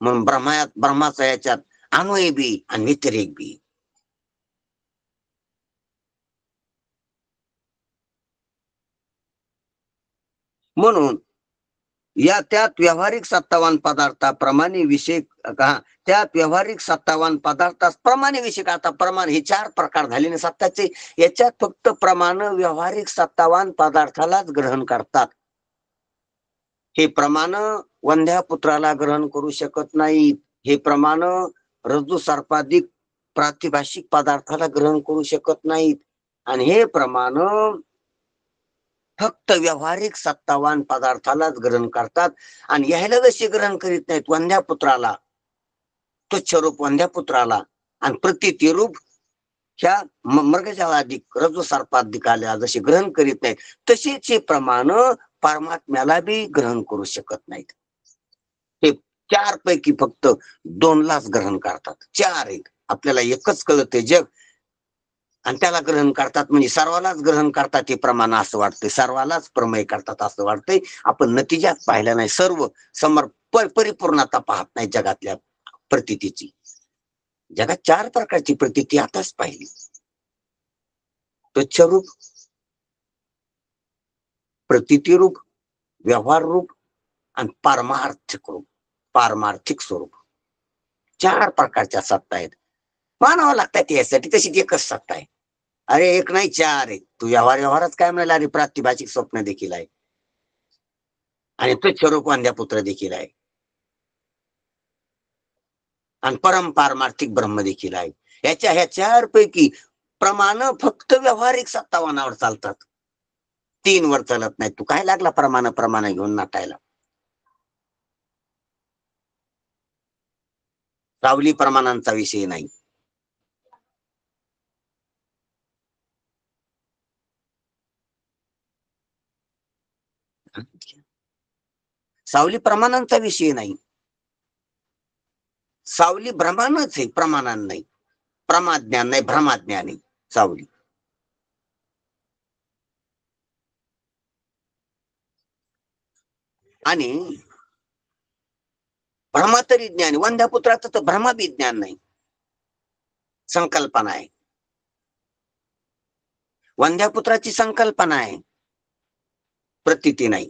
म्हणून ब्रह्माचा याच्यात अन्वय बी आणि व्यतिरेक बी. म्हणून त्यात व्यावहारिक सत्तावान पदार्थाप्रमाणे विषय त्यात व्यावहारिक सत्तावान पदार्थाप्रमाणे विषय. आता प्रमाण हे 4 प्रकार झाले ना सत्ताचे. याच्यात फक्त प्रमाण व्यावहारिक सत्तावान पदार्थालाच ग्रहण करतात. हे प्रमाण वंध्या पुत्राला ग्रहण करू शकत नाहीत. हे प्रमाण रज्जू सर्पाधिक प्रातिभाषिक पदार्थाला ग्रहण करू शकत नाहीत. आणि हे प्रमाण फक्त व्यावहारिक सत्तावान पदार्थालाच ग्रहण करतात. आणि यायला जसे ग्रहण करीत नाहीत वंध्या पुत्राला, तुच्छरूप वंध्या पुत्राला आणि प्रतीती रूप ह्या मृगजळाधिक रज्जू सर्पाधिकाला जसे ग्रहण करीत नाहीत, तसेच हे प्रमाण परमात्म्याला बी ग्रहण करू शकत नाहीत. हे 4 पैकी फक्त 2लाच ग्रहण करतात. 4 आहेत. आपल्याला एकच कळते जग, आणि त्याला ग्रहण करतात म्हणजे सर्वालाच ग्रहण करतात हे प्रमाण असं वाटतंय, सर्वालाच प्रमेय करतात असं वाटतंय. आपण नतीजाच पाहिला नाही, सर्व समोर परिपूर्णता पाहत नाही जगातल्या प्रतीतीची. जगात 4 प्रकारची प्रतीती आताच पाहिली. तुच्छरूप, प्रतीती रूप, व्यवहार रूप आणि पारमार्थिक स्वरूप. 4 प्रकारच्या सत्ता आहेत. मानावं लागतात यासाठी. तशी एकच सत्ता आहे. अरे एक नाही 4 आहेत. तू व्यवहारच काय म्हणाला? अरे प्रातिभाषिक स्वप्न देखील आहे आणि तुच्छरूप वंध्यापुत्र देखील आहे आणि पारमार्थिक ब्रह्म देखील आहे. ह्या 4 पैकी प्रमाण फक्त व्यावहारिक सत्तावानावर चालतात, 3 वर चालत नाही. तू काय लागला प्रमाण घेऊन नाटायला? सावली प्रमाणांचा विषय नाही. सावली प्रमाणांचा विषय नाही. सावली भ्रमानच आहे, प्रमाणान नाही. प्रमाज्ञान नाही, भ्रमाज्ञान आहे सावली. आणि भ्रमा तरी ज्ञान. वंध्यापुत्राचं तर भ्रमा बी ज्ञान नाही, संकल्पना आहे. वंध्यापुत्राची संकल्पना आहे, प्रतीती नाही.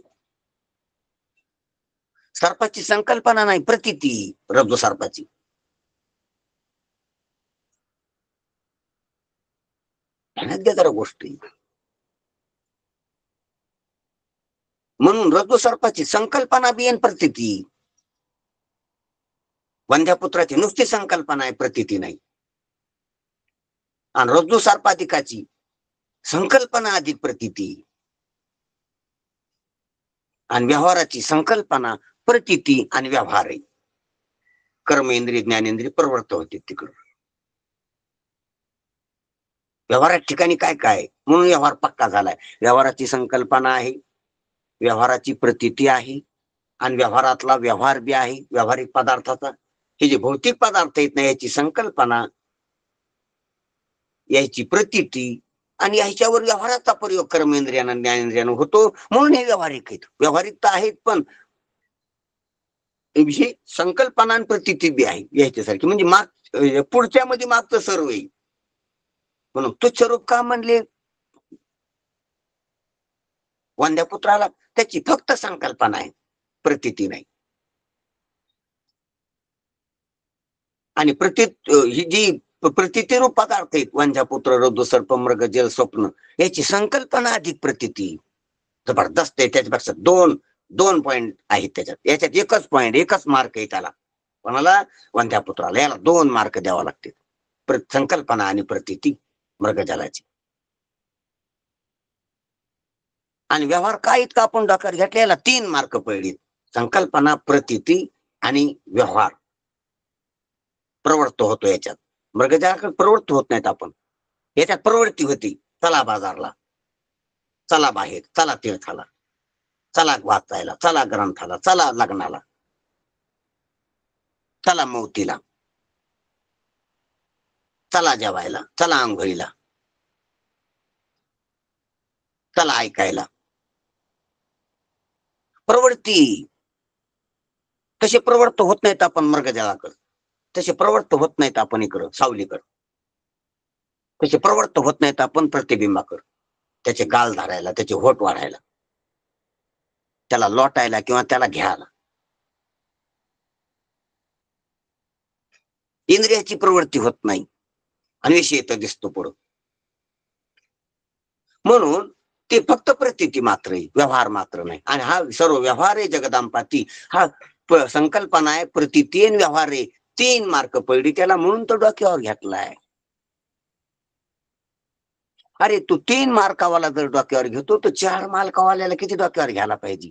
सर्पाची संकल्पना नाही, प्रतीती रज्जू सर्पाची. जरा गोष्टी. म्हणून रज्जू सर्पाची संकल्पना बी आणि प्रतीती. वंध्यापुत्राची नुसती संकल्पना आहे, प्रतीती नाही. आणि रज्जू सर्पाधिकाची संकल्पना अधिक प्रतीती आणि व्यवहाराची संकल्पना प्रतीती आणि व्यवहार आहे. कर्मेंद्रिय ज्ञानेंद्रिय प्रवृत्त होते तिकडं. व्यवहारात ठिकाणी काय काय म्हणून व्यवहार पक्का झालाय. व्यवहाराची संकल्पना आहे, व्यवहाराची प्रतीती आहे आणि व्यवहारातला व्यवहार बी आहे. व्यावहारिक पदार्थाचा हे जे भौतिक पदार्थ आहेत ना, याची संकल्पना, याची प्रतीती आणि याच्यावर व्यवहाराचा प्रयोग कर्मेंद्रियानं ज्ञानेंद्रियानं होतो. म्हणून हे व्यावहारिक आहेत. व्यावहारिकता आहेत, पण ही संकल्पना आणि प्रतीती बी आहे याच्यासारखी. म्हणजे पुढच्या मध्ये मागचं सर्व आहे. म्हणून तुच्छरूप का म्हणले वंध्यापुत्राला? त्याची फक्त संकल्पना आहे, प्रतीती नाही. आणि ही जी प्रतितीरूप पदार्थ आहेत. वंजापुत्र, रघु, सर्प, मृग, जल, स्वप्न याची संकल्पना अधिक प्रतिती जबरदस्त आहे. त्याच्यापेक्षा दोन दोन पॉइंट आहेत त्याच्यात. याच्यात एकच पॉइंट, एकच मार्क आहे त्याला. कोणाला? वंध्यापुत्राला. याला 2 मार्क द्यावा लागतील. संकल्पना आणि प्रतिती मृगजलाची. आणि व्यवहार काय इतका आपण डोक्यावर घेतलेला 3 मार्क पडलीत. संकल्पना, प्रतिती आणि व्यवहार प्रवृत्त होतो याच्यात. मृगजलाकडे प्रवृत्त होत नाहीत आपण. याच्यात प्रवृत्ती होती. चला बाजारला, चला बाहेर, चला तीर्थाला, चला वाचायला, चला ग्रंथाला, चला लग्नाला, चला मौतीला, चला जेवायला, चला आंघोळीला, चला ऐकायला. प्रवृत्ती. तसे प्रवृत्त होत नाहीत आपण मृगजलाकडे. तसे प्रवृत्त होत नाहीत आपण इकडं सावलीकडे. तसे प्रवृत्त होत नाहीत आपण प्रतिबिंबाकडे. त्याचे गाल धरायला, त्याचे होठ वाढायला, त्याला लोटायला किंवा त्याला घ्यायला. इंद्रियाची प्रवृत्ती होत नाही आणि विषय तर दिसतो पुढं. म्हणून ते फक्त प्रतिती मात्र आहे, व्यवहार मात्र नाही. आणि हा सर्व व्यवहार आहे जगदांपाती. हा संकल्पना आहे, प्रतिती आणि व्यवहार आहे. 3 मार्क पडली त्याला, म्हणून तो डोक्यावर घेतलाय. अरे तू 3 मार्कावाला जर डोक्यावर घेतो तर 4 मार्कावाल्याला किती डोक्यावर घ्यायला पाहिजे?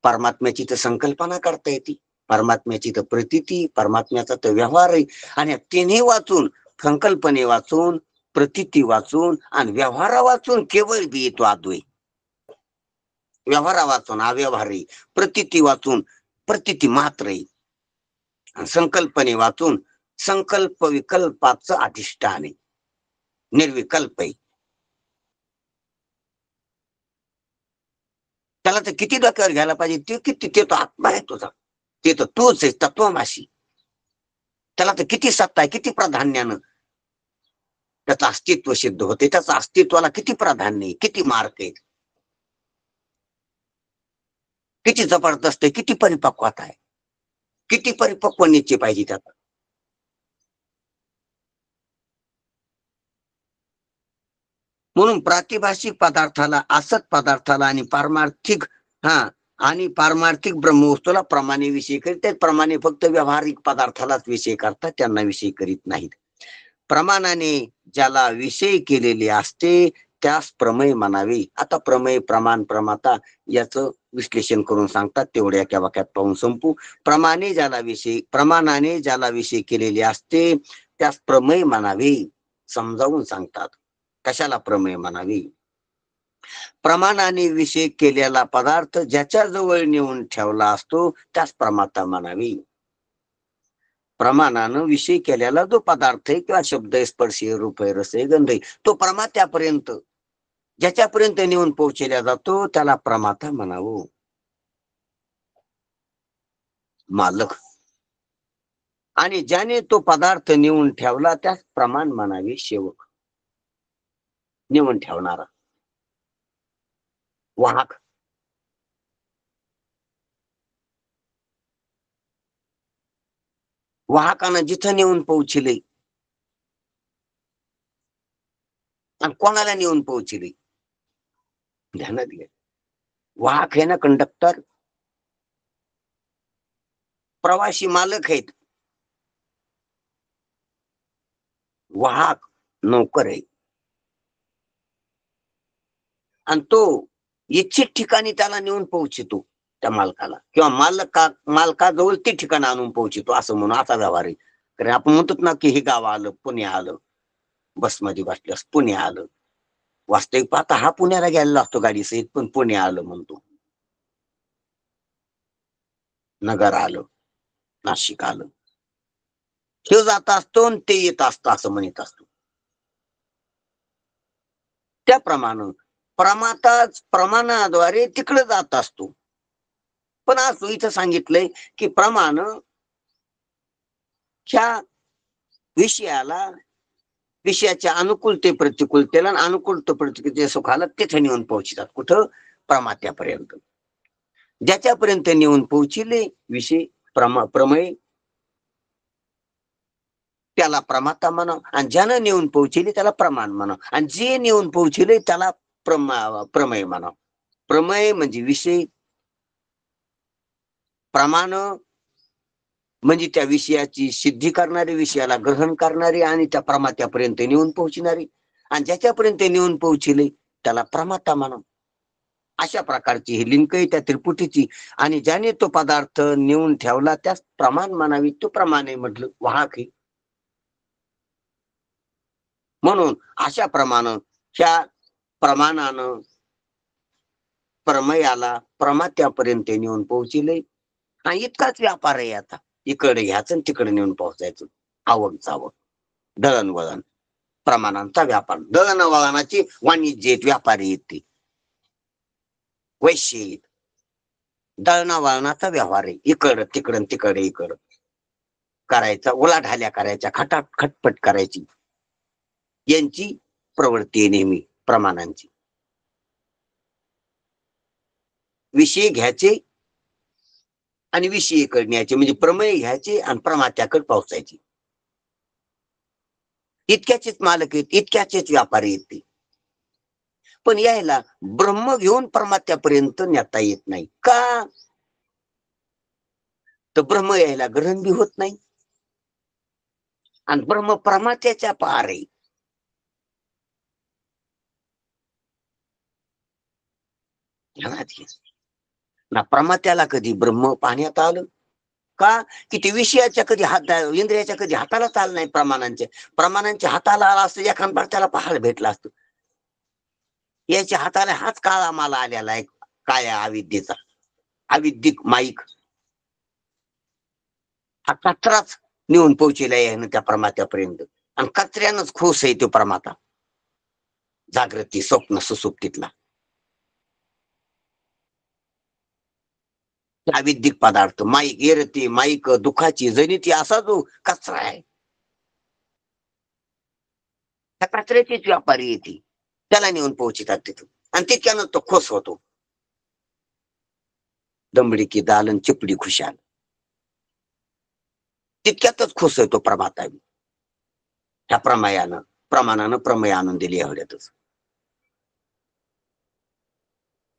परमात्म्याची तर संकल्पना करता येते, परमात्म्याची तर प्रतिती, परमात्म्याचा तर व्यवहार आहे. आणि तिन्ही वाचून, संकल्पने वाचून, प्रतिती वाचून आणि व्यवहारा वाचून केवळ बी येतो अद्वैत. व्यवहारा वाचून अव्यवहारी, प्रतिती वाचून प्रतिती मात्र आहे, आणि संकल्पने वाचून संकल्प विकल्पाचं अधिष्ठान आहे, निर्विकल्प आहे. त्याला तर किती डोक्यावर घ्यायला पाहिजे? ते किती, ते तो आत्मा आहे तुझा, ते तर तूच आहे, तत्वमाशी. त्याला तर किती सत्ता आहे, किती प्राधान्यानं त्याचं अस्तित्व सिद्ध होते. त्याचं अस्तित्वाला किती प्राधान्य आहे, किती मार्क आहे, किती जबरदस्त आहे, किती परिपक्वता आहे, किती परिपक्व निश्चय पाहिजे त्याचा. म्हणून प्रातिभाषिक पदार्थाला, असत पदार्थाला आणि पारमार्थिक आणि पारमार्थिक ब्रह्मवस्तूला प्रमाणे विषय करीत. त्या प्रमाणे फक्त व्यावहारिक पदार्थालाच विषय करतात, त्यांना विषय करीत नाहीत. प्रमाणाने ज्याला विषय केलेले असते त्यास प्रमेय म्हणावे. आता प्रमेय, प्रमाण, प्रमाता याचं विश्लेषण करून सांगतात, तेवढ्या एका वाक्यात पाहून संपू. प्रमाणाने ज्याला विषय केलेले असते त्यास प्रमेय म्हणावे, समजावून सांगतात. कशाला प्रमेय म्हणावी? प्रमाणाने विषय केलेला पदार्थ ज्याच्या जवळ नेऊन ठेवला असतो त्यास प्रमाता म्हणावी. प्रमाणानं विषय केलेला जो पदार्थ आहे किंवा शब्द, स्पर्श, रूप, रस, गंध, तो प्रमात्यापर्यंत, ज्याच्यापर्यंत नेऊन पोहोचला जातो त्याला प्रमाता म्हणावं. मालक. आणि ज्याने तो पदार्थ नेऊन ठेवला त्यास प्रमाण म्हणावे सेवक. नेऊन ठेवणारा, वाहक. वाहकानं जिथं नेऊन पोहोचले आणि कोणाला नेऊन पोहोचले ध्यानात घ्या. वाहक आहे ना, कंडक्टर. प्रवासी मालक आहेत, वाहक नौकर आहे. आणि तो इच्छित ठिकाणी त्याला नेऊन पोहोचतो त्या मालकाला, किंवा मालकाजवळ ते ठिकाण आणून पोहोचतो, असं म्हणून असा व्यवहार आहे. कारण आपण म्हणतो ना की हे गाव आलं, पुणे आलं, बसमध्ये बसल्यास पुणे आलं. वास्तविक पाहता हा पुण्याला गेलेला असतो गाडी सहित, पण पुणे आलं म्हणतो. नगर आलं, नाशिक आलं. हे जात असतो आणि ते येत असतं असं म्हणत असतो. त्याप्रमाणे प्रमाताच प्रमाणाद्वारे तिकडे जात असतो. पण असं इथं सांगितलंय की प्रमाण ह्या विषयाला, विषयाच्या अनुकूलते प्रतिकूलतेला, अनुकूलते प्रतिकूलते सुखाला तिथे नेऊन पोहोचतात. कुठं? प्रमात्यापर्यंत. ज्याच्यापर्यंत नेऊन पोहोचले विषय प्रमेय त्याला प्रमाता म्हणा, आणि ज्यानं नेऊन पोहोचले त्याला प्रमाण म्हणा, आणि जे नेऊन पोहोचले त्याला प्रमेय म्हणा. प्रमेय म्हणजे विषय, प्रमाण म्हणजे त्या विषयाची सिद्धी करणारी, विषयाला ग्रहण करणारी आणि त्या प्रमात्यापर्यंत नेऊन पोहोचणारी, आणि ज्याच्यापर्यंत नेऊन पोहोचले त्याला प्रमाता म्हणा. अशा प्रकारची ही लिंक आहे त्या त्रिपुटीची. आणि ज्याने तो पदार्थ नेऊन ठेवला त्यास प्रमाण म्हणावी, तो प्रमाणे म्हटलं वाहक आहे. म्हणून अशा प्रमाणे ह्या प्रमाणानं प्रमेयाला प्रमात्यापर्यंत नेऊन पोहोचले. आणि इतकाच व्यापार आहे आता, इकडे घ्यायचं आणि तिकडे नेऊन पोहोचायचं. आवक जावक, दळणवळण, प्रमाणांचा व्यापार. दळणवळणाची वाणिज्य व्यापारी येते, वैश्य दळणवळणाचा व्यवहार आहे. इकडं तिकडं तिकडे इकडं करायचा, उलाढाल्या करायच्या, खटपट करायची, यांची प्रवृत्ती आहे नेहमी प्रमाणांची. विषय घ्यायचे आणि विषय करण्याचे, म्हणजे प्रमेय घ्यायचे आणि प्रमात्याकडे पोहोचायचे. इतक्याचेच मालक आहेत, इतक्याचेच व्यापारी येते. पण यायला ब्रह्म घेऊन परमात्यापर्यंत नेता येत नाही का? तर ब्रह्म यायला ग्रहण बी होत नाही, आणि ब्रह्म परमात्याच्या पार आहे. ना प्रमात्याला कधी ब्रह्म पाहण्यात आलं का? की ते विषयाच्या कधी हात, इंद्रियाच्या कधी हातालाच आलं नाही. प्रमाणांच्या हाताला आला असतं, एखाद त्याला पाहायला भेटला असतं. याच्या हाताला हाच काळा माला आलेला आहे, काळ्या अविद्येचा, अविद्यिक माईक. हा कचराच नेऊन पोहोचलेला आहे त्या प्रमात्यापर्यंत, आणि कचऱ्यानंच खुश आहे तो प्रमाता, जागृती स्वप्न सुसुप्तीतला अविद्यिक पदार्थ, माईक एरती, माईक दुःखाची जनिती, असा जो कचरा आहे, त्या कचऱ्याचीच व्यापारी येते, त्याला नेऊन पोहोचतात तिथं, आणि तितक्यानं तो खुश होतो. दमडी की दालन चिपडी खुशाल, तितक्यातच खुश आहे तो प्रमाता. ह्या प्रमाणानं प्रमेय आणून दिली एवढ्यातच.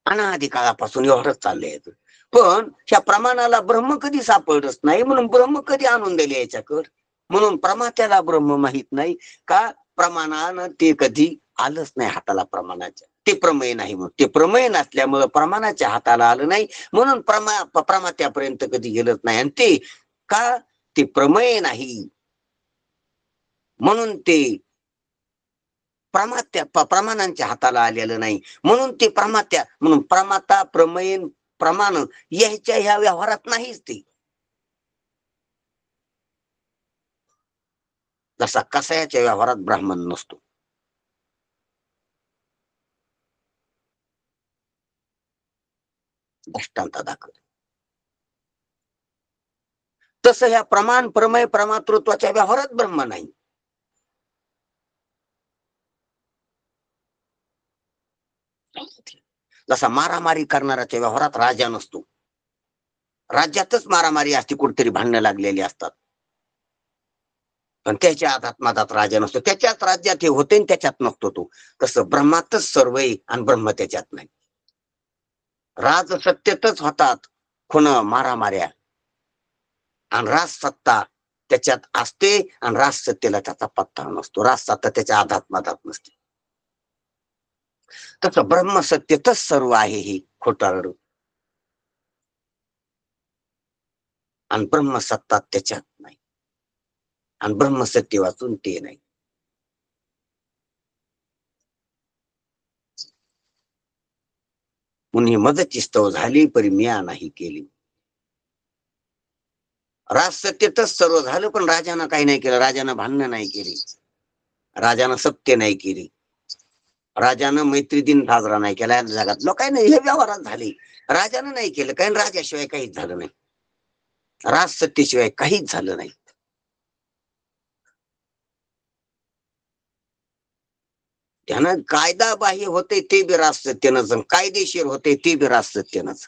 अनादी काळापासून एवढंच चाललंय. पण ह्या प्रमाणाला ब्रह्म कधी सापडत नाही, म्हणून ब्रह्म कधी आणून दिले याच्याकडे. म्हणून प्रमात्याला ब्रह्म माहित नाही का? प्रमाणानं ते कधी आलंच नाही हाताला प्रमाणाच्या. ते प्रमेय नाही, म्हणून ते प्रमेय नसल्यामुळं प्रमाणाच्या हाताला आलं नाही, म्हणून प्रमात्यापर्यंत कधी गेलंच नाही. आणि ते का? ते प्रमेय नाही म्हणून ते प्रमाणांच्या हाताला आलेलं नाही, म्हणून ते म्हणून प्रमाता प्रमेय प्रमाण याच्या ह्या व्यवहारात नाहीच ते. जसा कसायाच्या व्यवहारात ब्राह्मण नसतो, दृष्टांत दाखल. तसं ह्या प्रमाण प्रमेय प्रमातृत्वाच्या व्यवहारात ब्रह्म नाही. जसा मारामारी करणाऱ्याच्या व्यवहारात राजा नसतो, राज्यातच मारामारी असते, कुठेतरी भांडणं लागलेली असतात, पण त्याच्या आधात्मात राजा नसतो. त्याच्याच राज्यात हे होते, त्याच्यात नसतो तो. तसं ब्रह्मातच सर्व आहे आणि ब्रह्म त्याच्यात नाही. राज सत्तेतच होतात खुन मारामाऱ्या, आणि राज सत्ता त्याच्यात असते, आणि राज सत्तेला त्याचा पत्ता नसतो. राज सत्ता त्याच्या आधात्मात नसते. तसं ब्रह्म सत्तेतच सर्व आहे हे खोटारड, आणि ब्रह्मसत्ता त्याच्यात नाही, आणि ब्रह्मसत्य वाचून ते नाही. म्हणून मदची स्तव झाली परी म्या नाही केली. राज सत्तेतच सर्व झालं, पण राजानं काही नाही केलं. राजानं भांडणं नाही केली, राजानं सत्य नाही केली, राजानं मैत्री दिन साजरा नाही केला. जगात लोकांना हे व्यवहारात झाले, राजानं नाही केलं काही, राजाशिवाय काहीच झालं नाही, राज सत्तेशिवाय काहीच झालं नाही. त्यानं कायदा बाह्य होते ते बी राज सत्तेनच, कायदेशीर होते ते बी राज सत्तेनच.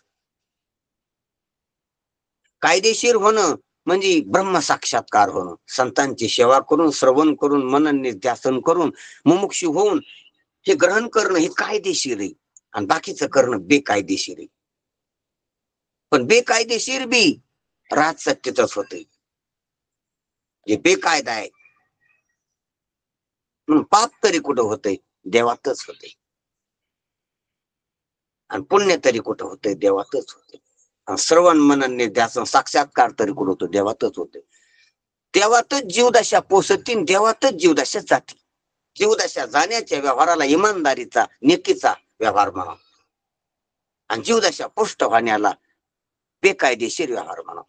कायदेशीर होणं म्हणजे ब्रह्म साक्षात्कार होणं, संतांची सेवा करून, श्रवण करून, मनन निध्यासन करून, मुमुक्षु होऊन हे ग्रहण करणं हे कायदेशीर आहे आणि बाकीचं करणं बेकायदेशीर आहे. पण बेकायदेशीर बी राजसत्तेतच होते. जे बेकायदा आहे म्हणून पाप तरी कुठं होतंय? देवातच होते. आणि पुण्य तरी कुठं होतंय? देवातच होते. आणि श्रवण मनन निध्यासन साक्षात्कार तरी कुठं होतो? देवातच होते. देवातच जीवदशा पोसतीन, देवातच जीवदशा जाते. जीवदशा जाण्याच्या व्यवहाराला इमानदारीचा, नेकीचा व्यवहार म्हणा, आणि जीवदशा पुष्ट होण्याला बेकायदेशीर व्यवहार म्हणा.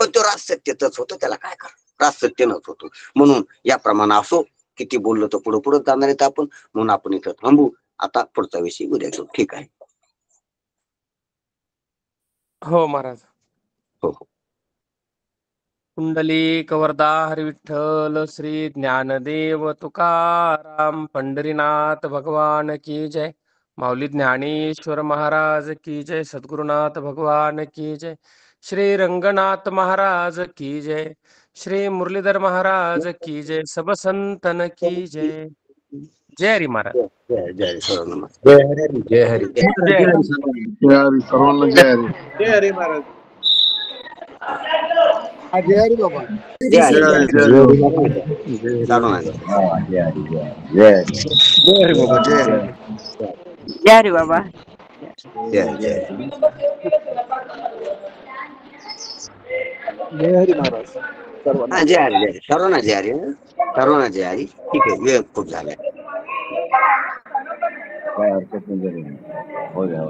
पण तो राजसत्तेतच होतो. त्याला काय करा, राजसत्तेनच होतो. म्हणून याप्रमाणे असो, किती बोललो तर पुढे पुढे जाणार आहेत आपण. म्हणून आपण इथं थांबू. आता पुढचा विषय उद्या घेऊ. ठीक आहे? हो महाराज. हो हो. कुंडलिक वरदा हरी विठ्ठल श्री ज्ञानदेव तुकाराम पंढरीनाथ भगवान की जय. माऊली ज्ञानेश्वर महाराज की जय. सद्गुरुनाथ भगवान की जय. श्री रंगनाथ महाराज की जय. श्री मुरलीधर महाराज की जय. सब संतन की जय. जय हरी महाराज. जय जय सर्व. जय हरी जय हरी जय हरी. जय हरी सर्वांना जय हरी. जय हरी महाराज. जय हरी बाबा. जय हरी. जय हरी. सर्वांना जय. जय हरी जय हरी. जय हरी बाबा. जय हरी. जय हरी बाबा. जय जय. जय हरी महाराज सर्वांना. हा, जय हरी. जय सर्वांना जय हरी. सर्वांना जय हरी. ठीक आहे, वेळ खूप झालाय. काय हरकत नाही. हो द्या.